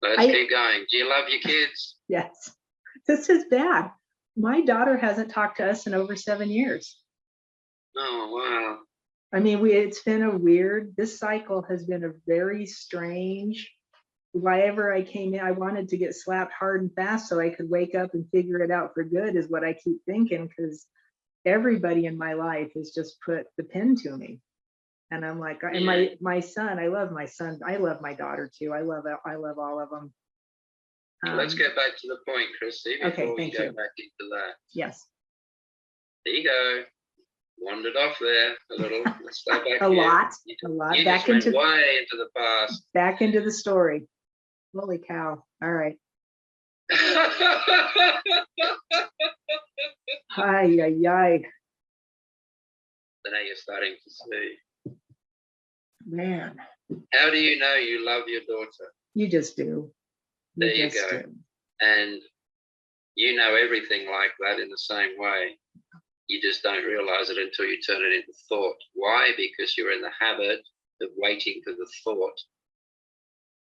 Let's keep going. Do you love your kids? Yes. This is bad. My daughter hasn't talked to us in over 7 years. Oh, wow. I mean, it's been this cycle has been a very strange. Whenever I came in, I wanted to get slapped hard and fast so I could wake up and figure it out for good, is what I keep thinking, because everybody in my life has just put the pin to me. And I'm like, and my son, I love my son. I love my daughter too. I love all of them. Let's get back to the point, Christy, before we go back into that. Yes. Ego. wandered off there a little. Let's go back A here. lot. You Back just went into way into the past. back into the story. Holy cow. All right. Ay, ay, ay. So now you're starting to see. Man, How do you know you love your daughter? you just do. There you just go. do. And you know everything like that in the same way. You just don't realize it until you turn it into thought. Why? Because you're in the habit of waiting for the thought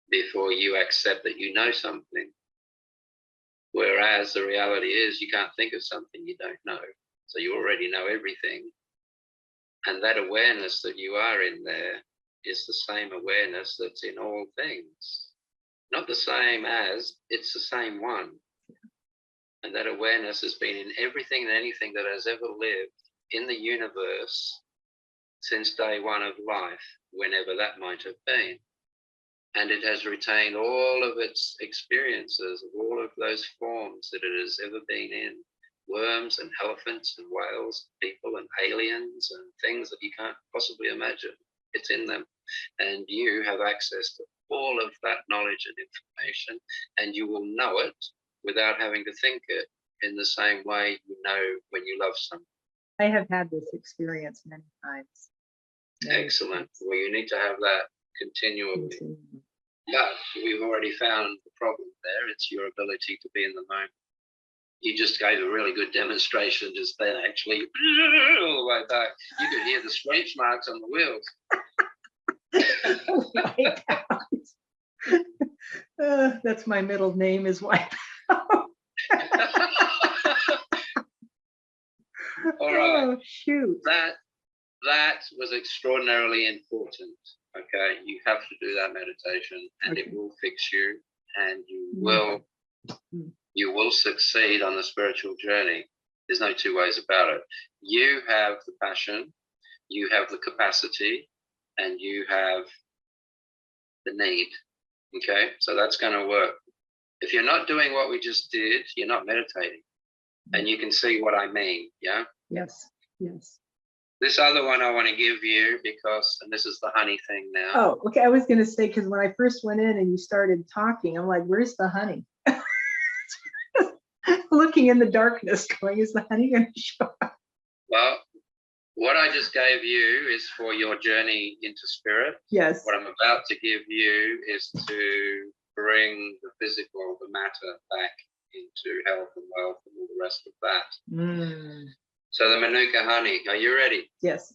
before you accept that you know something. Whereas the reality is you can't think of something you don't know. So you already know everything. And that awareness that you are in there is the same awareness that's in all things. Not the same as, it's the same one. And that awareness has been in everything and anything that has ever lived in the universe since day one of life, whenever that might have been. And it has retained all of its experiences of all of those forms that it has ever been in. Worms and elephants and whales, people and aliens and things that you can't possibly imagine. It's in them. And you have access to all of that knowledge and information, and you will know it without having to think it, in the same way you know when you love someone. I have had this experience many times. Excellent. Well, you need to have that continually. But we've already found the problem there. It's your ability to be in the moment. You just gave a really good demonstration just then, actually, all the way back. You could hear the screech marks on the wheels. That's my middle name is Wipeout. All right. Oh, shoot. That was extraordinarily important. Okay, you have to do that meditation, and it will fix you, and you will succeed on the spiritual journey. There's no two ways about it. You have the passion, you have the capacity, and you have the need. Okay, so that's going to work. If you're not doing what we just did, you're not meditating. And you can see what I mean, yeah? Yes, yes. This other one I want to give you because, and this is the honey thing now. Oh, okay. I was going to say, because when I first went in and you started talking, I'm like, where's the honey? Looking in the darkness, going, is the honey going to show up? Well, what I just gave you is for your journey into spirit. Yes. What I'm about to give you is to bring the physical, the matter, back into health and wealth and all the rest of that. So the Manuka honey, are you ready? Yes.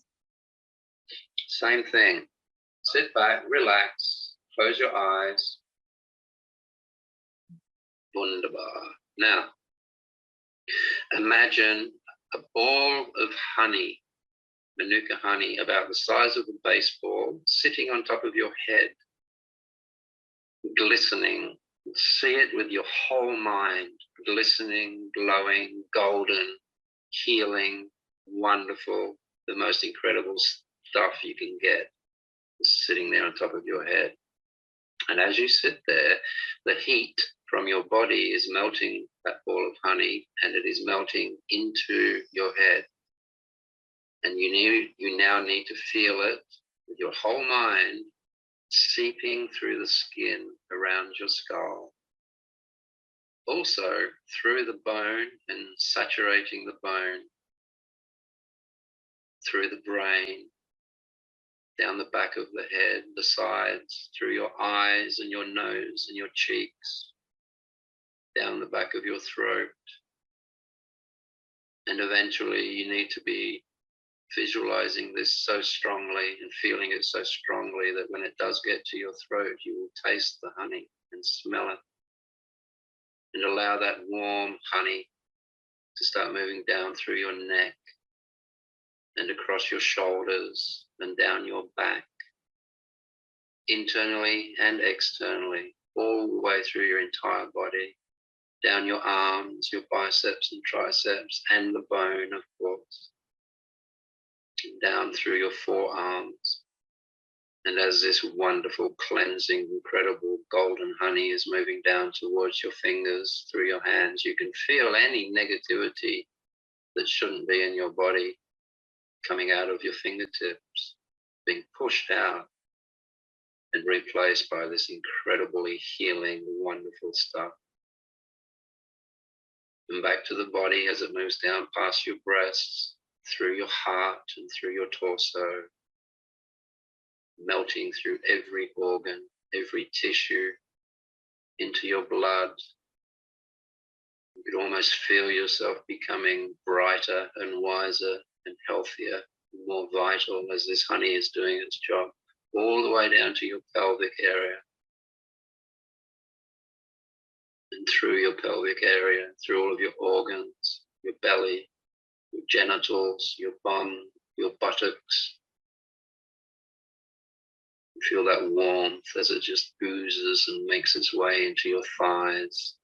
Same thing. Sit back, relax, close your eyes. Wunderbar. Now, imagine a ball of honey, Manuka honey, about the size of a baseball, sitting on top of your head, glistening. See it with your whole mind, glistening, glowing, golden, healing, wonderful, the most incredible stuff you can get is sitting there on top of your head. And as you sit there, the heat from your body is melting that ball of honey, and it is melting into your head. And you now need to feel it with your whole mind seeping through the skin around your skull. Also through the bone and saturating the bone, through the brain, down the back of the head, the sides, through your eyes and your nose and your cheeks, down the back of your throat. And eventually you need to be visualizing this so strongly and feeling it so strongly that when it does get to your throat, you will taste the honey and smell it. And allow that warm honey to start moving down through your neck and across your shoulders and down your back, internally and externally, all the way through your entire body, down your arms, your biceps and triceps, and the bone, of course, down through your forearms. And as this wonderful, cleansing, incredible golden honey is moving down towards your fingers, through your hands, you can feel any negativity that shouldn't be in your body coming out of your fingertips, being pushed out and replaced by this incredibly healing, wonderful stuff. And back to the body as it moves down past your breasts, through your heart and through your torso, melting through every organ, every tissue, into your blood. You could almost feel yourself becoming brighter and wiser and healthier, and more vital as this honey is doing its job, all the way down to your pelvic area. And through your pelvic area, through all of your organs, your belly, your genitals, your bum, your buttocks. You feel that warmth as it just oozes and makes its way into your thighs.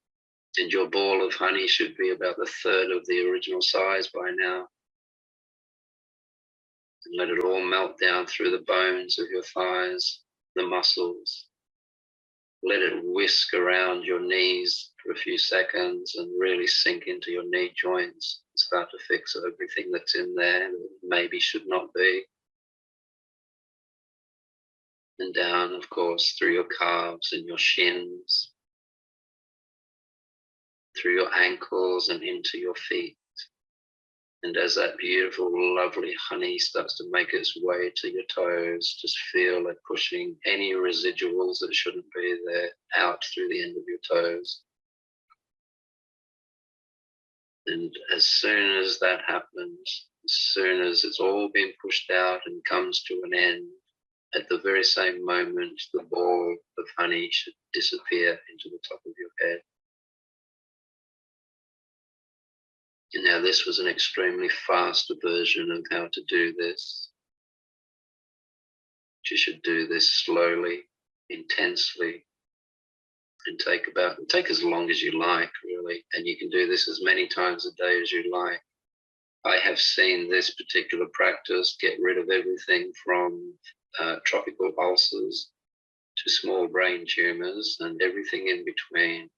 And your ball of honey should be about a third of the original size by now. And let it all melt down through the bones of your thighs, the muscles. Let it whisk around your knees for a few seconds and really sink into your knee joints and start to fix everything that's in there that maybe should not be. And down, of course, through your calves and your shins, through your ankles and into your feet. And as that beautiful, lovely honey starts to make its way to your toes, just feel it pushing any residuals that shouldn't be there out through the end of your toes. And as soon as that happens, as soon as it's all been pushed out and comes to an end, at the very same moment, the ball of honey should disappear into the top of your head. And now this was an extremely fast version of how to do this. You should do this slowly, intensely, and take as long as you like, really. And you can do this as many times a day as you like. I have seen this particular practice get rid of everything from tropical ulcers to small brain tumors and everything in between.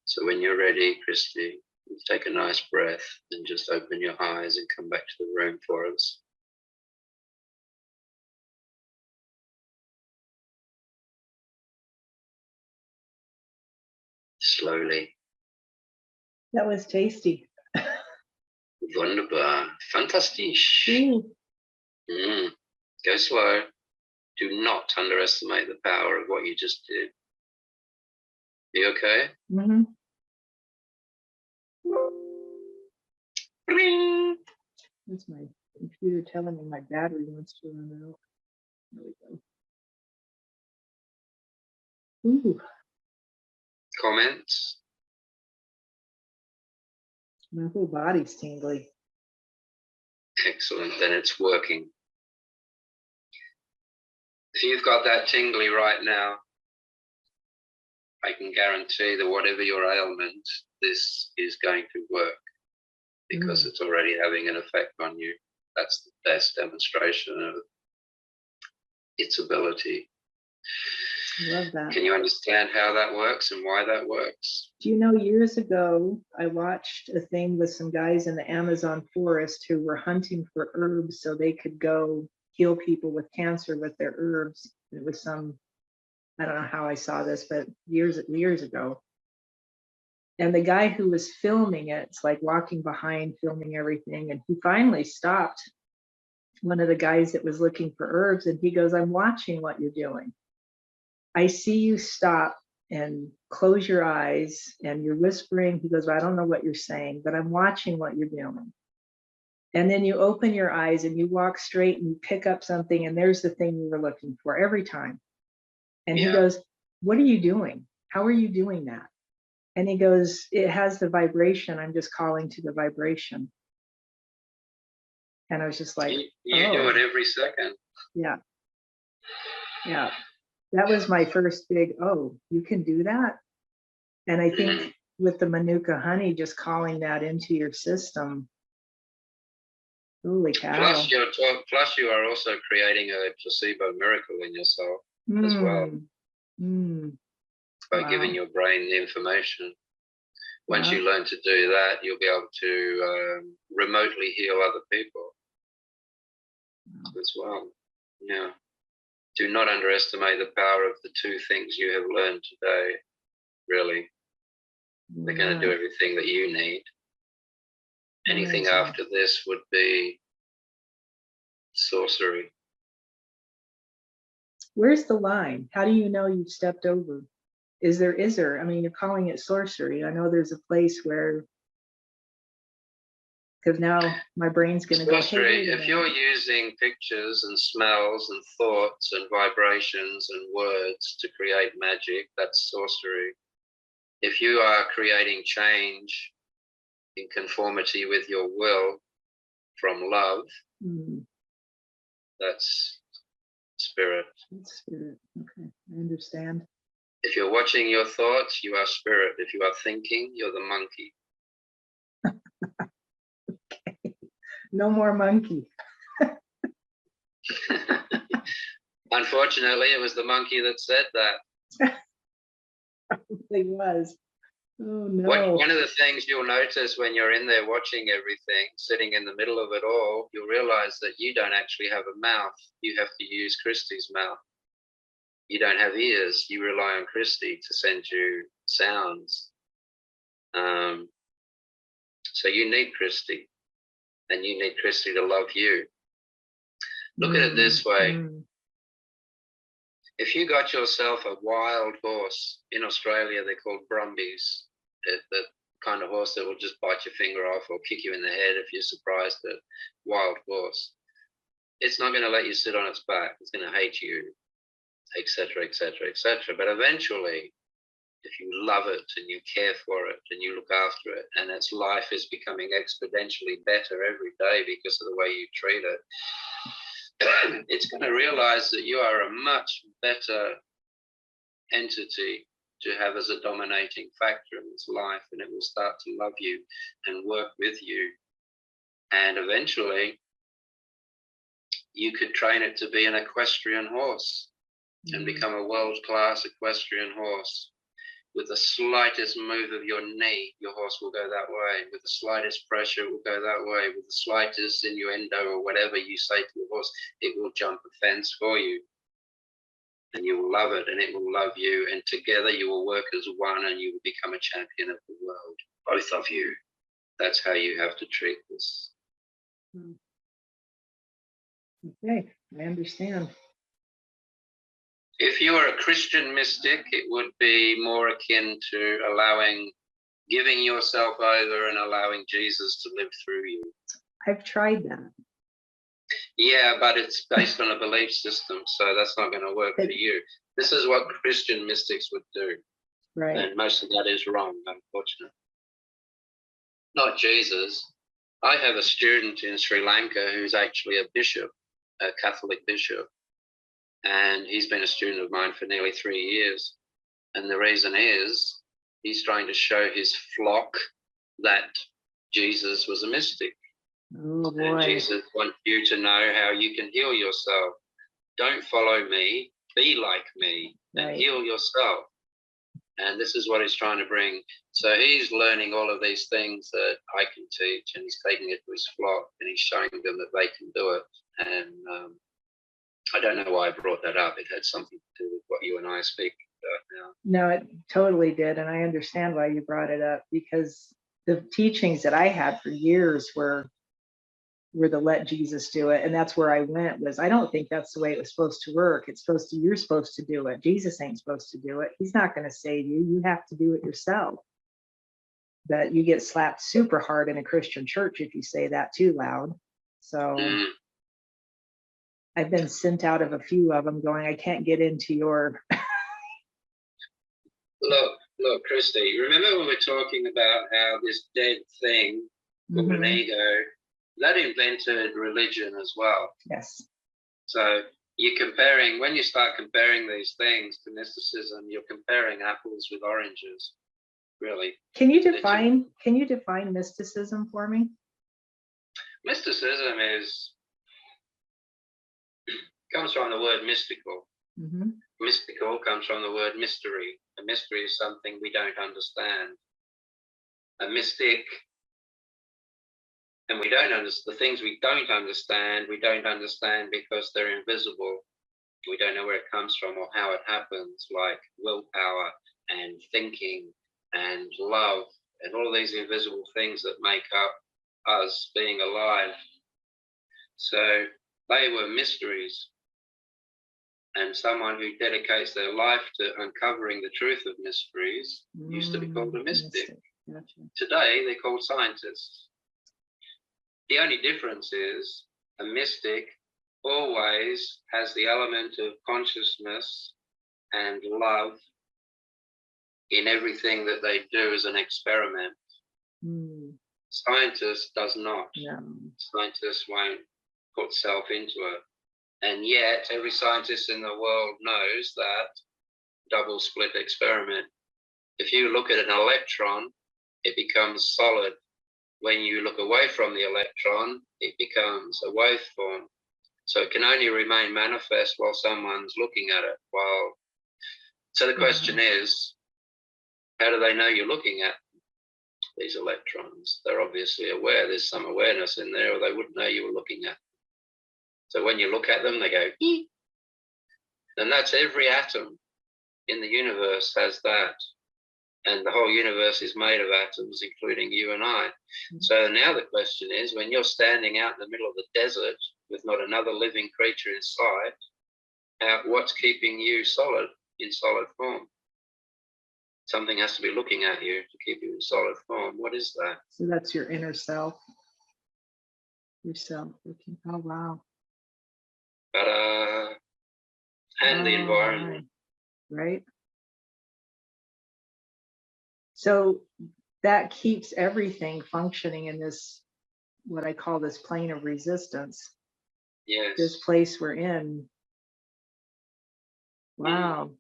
So when you're ready, Christy, take a nice breath and just open your eyes and come back to the room for us. Slowly. That was tasty. Wunderbar. Fantastisch. Go slow. Do not underestimate the power of what you just did. You okay? Mm-hmm. Ring. That's my computer telling me my battery wants to run out. There we go. Ooh, Comments? my whole body's tingly. Excellent, then it's working. If you've got that tingly right now, I can guarantee that whatever your ailment, this is going to work because it's already having an effect on you. That's the best demonstration of its ability. I love that. Can you understand how that works and why that works? Do you know, years ago, I watched a thing with some guys in the Amazon forest who were hunting for herbs so they could go heal people with cancer with their herbs. It was some, I don't know how I saw this, but years ago. And the guy who was filming it's like walking behind, filming everything. And he finally stopped one of the guys that was looking for herbs. And he goes, "I'm watching what you're doing. I see you stop and close your eyes and you're whispering." He goes, "I don't know what you're saying, but I'm watching what you're doing." And then you open your eyes and you walk straight and you pick up something and there's the thing you were looking for every time. And he goes, "What are you doing? How are you doing that?" And he goes, "It has the vibration. I'm just calling to the vibration." And I was just like, you do it every second. Yeah. Yeah. That was my first big, oh, you can do that? And I think with the Manuka honey, just calling that into your system, holy cow. Plus you are also creating a placebo miracle in yourself as well. By giving your brain the information. Once you learn to do that, you'll be able to remotely heal other people as well. Yeah. Do not underestimate the power of the two things you have learned today, really. They're going to do everything that you need. Anything after this would be sorcery. Where's the line? How do you know you've stepped over? Is there? I mean, you're calling it sorcery. I know there's a place where, because now my brain's going to go. Sorcery, if you're using pictures and smells and thoughts and vibrations and words to create magic, that's sorcery. If you are creating change in conformity with your will from love, that's spirit. That's spirit. Okay, I understand. If you're watching your thoughts, you are spirit. If you are thinking, you're the monkey. Okay. No more monkey. Unfortunately, it was the monkey that said that. It was. Oh no. One of the things you'll notice when you're in there watching everything, sitting in the middle of it all, you'll realize that you don't actually have a mouth. You have to use Christy's mouth. You don't have ears. You rely on Christy to send you sounds. So you need Christy, and you need Christy to love you. Look at it this way. If you got yourself a wild horse, in Australia they're called brumbies, the kind of horse that will just bite your finger off or kick you in the head if you're surprised at wild horse. It's not going to let you sit on its back. It's going to hate you, etc., etc., etc. But eventually, if you love it and you care for it and you look after it, and its life is becoming exponentially better every day because of the way you treat it, it's going to realize that you are a much better entity to have as a dominating factor in its life, and it will start to love you and work with you. And eventually, you could train it to be an equestrian horse and become a world-class equestrian horse. With the slightest move of your knee, your horse will go that way. With the slightest pressure, it will go that way. With the slightest innuendo or whatever you say to the horse, it will jump a fence for you. And you will love it, and it will love you. And together you will work as one, and you will become a champion of the world. Both of you. That's how you have to treat this. Okay, I understand. If you are a Christian mystic, it would be more akin to giving yourself over and allowing Jesus to live through you. I've tried that. Yeah, but it's based on a belief system, so that's not going to work for you. This is what Christian mystics would do. Right. And most of that is wrong, unfortunately. Not Jesus. I have a student in Sri Lanka who's actually a bishop, a Catholic bishop. And he's been a student of mine for nearly 3 years. And the reason is he's trying to show his flock that Jesus was a mystic. Oh, boy. And Jesus wants you to know how you can heal yourself. Don't follow me, be like me, and heal yourself. And this is what he's trying to bring. So he's learning all of these things that I can teach, and he's taking it to his flock, and he's showing them that they can do it. And I don't know why I brought that up. It had something to do with what you and I are speaking about now. No, it totally did. And I understand why you brought it up, because the teachings that I had for years were to let Jesus do it. And that's where I went, was I don't think that's the way it was supposed to work. You're supposed to do it. Jesus ain't supposed to do it. He's not going to save you. You have to do it yourself. But you get slapped super hard in a Christian church if you say that too loud. So I've been sent out of a few of them going, I can't get into your. Look, Christy, remember when we're talking about how this dead thing called an ego, that invented religion as well. Yes. So when you start comparing these things to mysticism, you're comparing apples with oranges, really. Can you define mysticism for me? Mysticism comes from the word mystical. Mystical comes from the word mystery. A mystery is something we don't understand. a mystic, and we don't understand the things we don't understand. We don't understand because they're invisible. We don't know where it comes from or how it happens, like willpower and thinking and love and all these invisible things that make up us being alive. So they were mysteries. And someone who dedicates their life to uncovering the truth of mysteries used to be called a mystic. Gotcha. Today, they're called scientists. The only difference is a mystic always has the element of consciousness and love in everything that they do as an experiment. Scientist does not. No. Scientists won't put self into it. And yet, every scientist in the world knows that double slit experiment. If you look at an electron, it becomes solid. When you look away from the electron, it becomes a waveform. So it can only remain manifest while someone's looking at it. So the question is, how do they know you're looking at these electrons? They're obviously aware. There's some awareness in there, or they wouldn't know you were looking at them. So when you look at them, they go, eee. And that's every atom in the universe has that. And the whole universe is made of atoms, including you and I. So now the question is, when you're standing out in the middle of the desert with not another living creature in sight, what's keeping you solid, in solid form? Something has to be looking at you to keep you in solid form. What is that? So that's your inner self. Yourself. Oh, wow. And the environment. Right. So that keeps everything functioning in this, what I call this plane of resistance. Yes. This place we're in. Wow.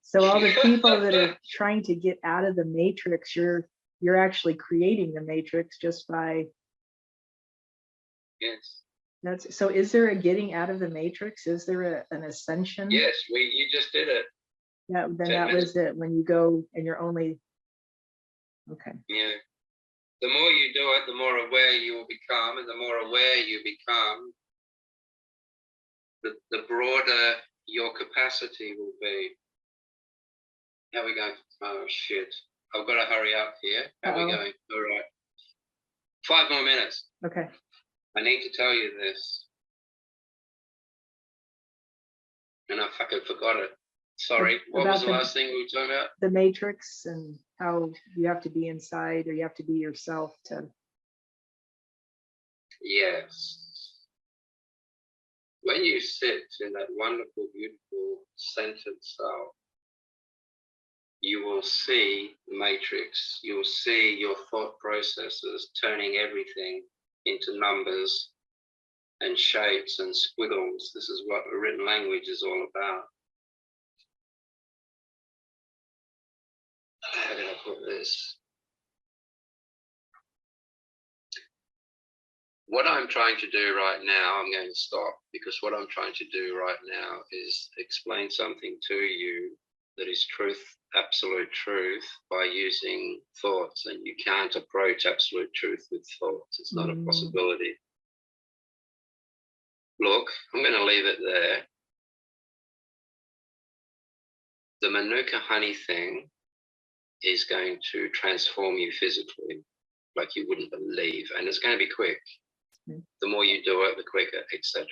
So all the people that are trying to get out of the matrix, you're actually creating the matrix just by. Yes. That's so. Is there a getting out of the matrix? Is there an ascension? Yes, you just did it. Yeah, then that was it. When you go and you're only. Okay. Yeah. The more you do it, the more aware you will become, and the more aware you become, the broader your capacity will be. How are we going? Oh shit! I've got to hurry up here. How are we going? All right. 5 more minutes. Okay. I need to tell you this. And I fucking forgot it. Sorry. What was the last thing we were talking about? The matrix and how you have to be inside, or you have to be yourself to. Yes. When you sit in that wonderful, beautiful, centered self, you will see the matrix. You will see your thought processes turning everything into numbers and shapes and squiggles. This is what a written language is all about. How did I put this? What I'm trying to do right now, I'm going to stop, because what I'm trying to do right now is explain something to you that is truth, absolute truth, by using thoughts. And you can't approach absolute truth with thoughts. It's not a possibility. Look, I'm going to leave it there. The Manuka honey thing is going to transform you physically like you wouldn't believe, and it's going to be quick. The more you do it, the quicker, etc.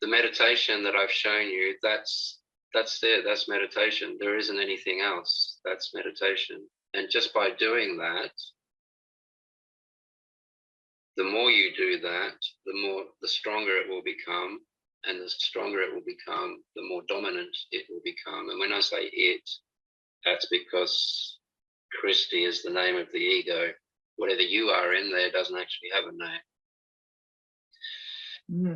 The meditation that I've shown you, that's it. That's meditation. There isn't anything else. That's meditation. And just by doing that, the more you do that, the stronger it will become. And the stronger it will become, the more dominant it will become. And when I say it, that's because Christy is the name of the ego. Whatever you are in there doesn't actually have a name.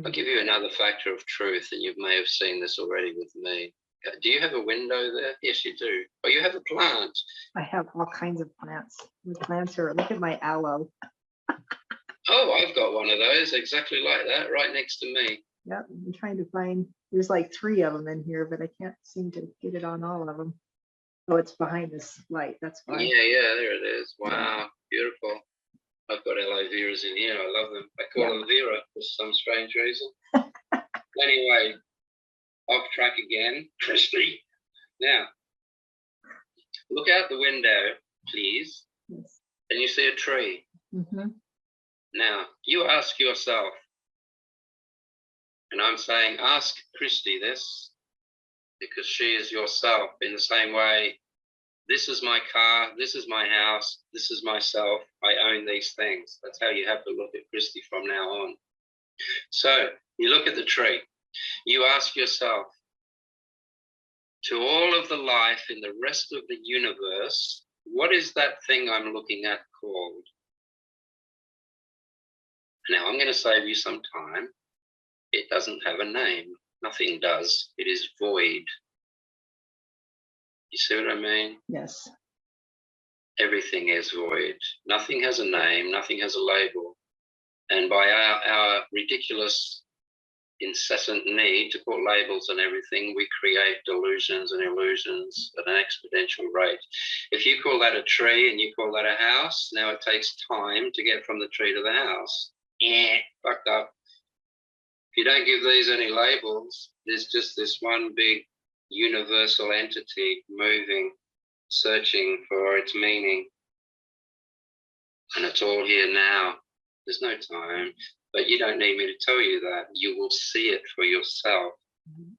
I'll give you another factor of truth, and you may have seen this already with me. Do you have a window there? Yes, you do. Oh, you have a plant. I have all kinds of plants. The plants are, look at my aloe. Oh, I've got one of those exactly like that right next to me. Yep, I'm trying to find, there's like 3 of them in here, but I can't seem to get it on all of them. Oh, it's behind this light. That's fine. Yeah, there it is. Wow, beautiful. I've got aloe veras in here. I love them. I call them Vera for some strange reason. Anyway, off track again, Christy. Now, look out the window, please. Yes. And you see a tree. Mm-hmm. Now, you ask yourself, and I'm saying ask Christy this, because she is yourself in the same way. This is my car, this is my house, this is myself, I own these things. That's how you have to look at Christy from now on. So you look at the tree, you ask yourself, to all of the life in the rest of the universe, what is that thing I'm looking at called? Now I'm going to save you some time. It doesn't have a name. Nothing does. It is void. You see what I mean? Yes. Everything is void. Nothing has a name. Nothing has a label. And by our ridiculous, incessant need to put labels on everything, we create delusions and illusions at an exponential rate. If you call that a tree and you call that a house, now it takes time to get from the tree to the house. Fucked up. If you don't give these any labels, there's just this one big universal entity moving, searching for its meaning. And it's all here now. There's no time, but you don't need me to tell you that. You will see it for yourself. Mm-hmm.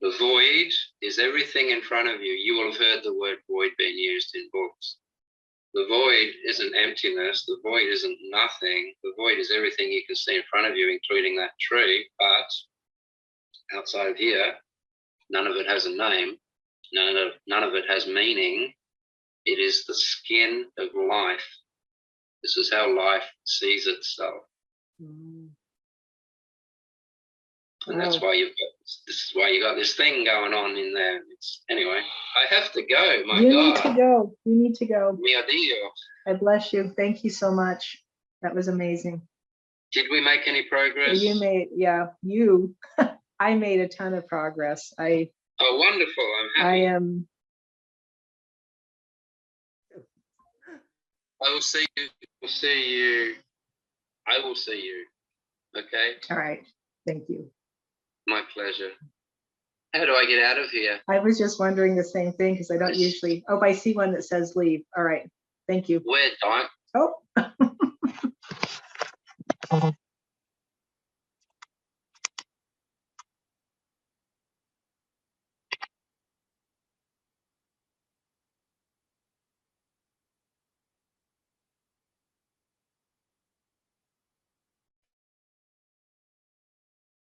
The void is everything in front of you. You will have heard the word void being used in books. The void isn't emptiness. The void isn't nothing. The void is everything you can see in front of you, including that tree. But outside of here, none of it has a name. None of it has meaning. It is the skin of life. This is how life sees itself. Mm. And that's why this is why you got this thing going on in there. Anyway, I have to go. My God. You need to go. You need to go. Mio Dio. I bless you. Thank you so much. That was amazing. Did we make any progress? You made, I made a ton of progress. Oh, wonderful. I'm happy. I will see you. I will see you. Okay. All right. Thank you. My pleasure. How do I get out of here? I was just wondering the same thing because I don't usually. Oh, I see one that says leave. All right. Thank you. We're done. Oh.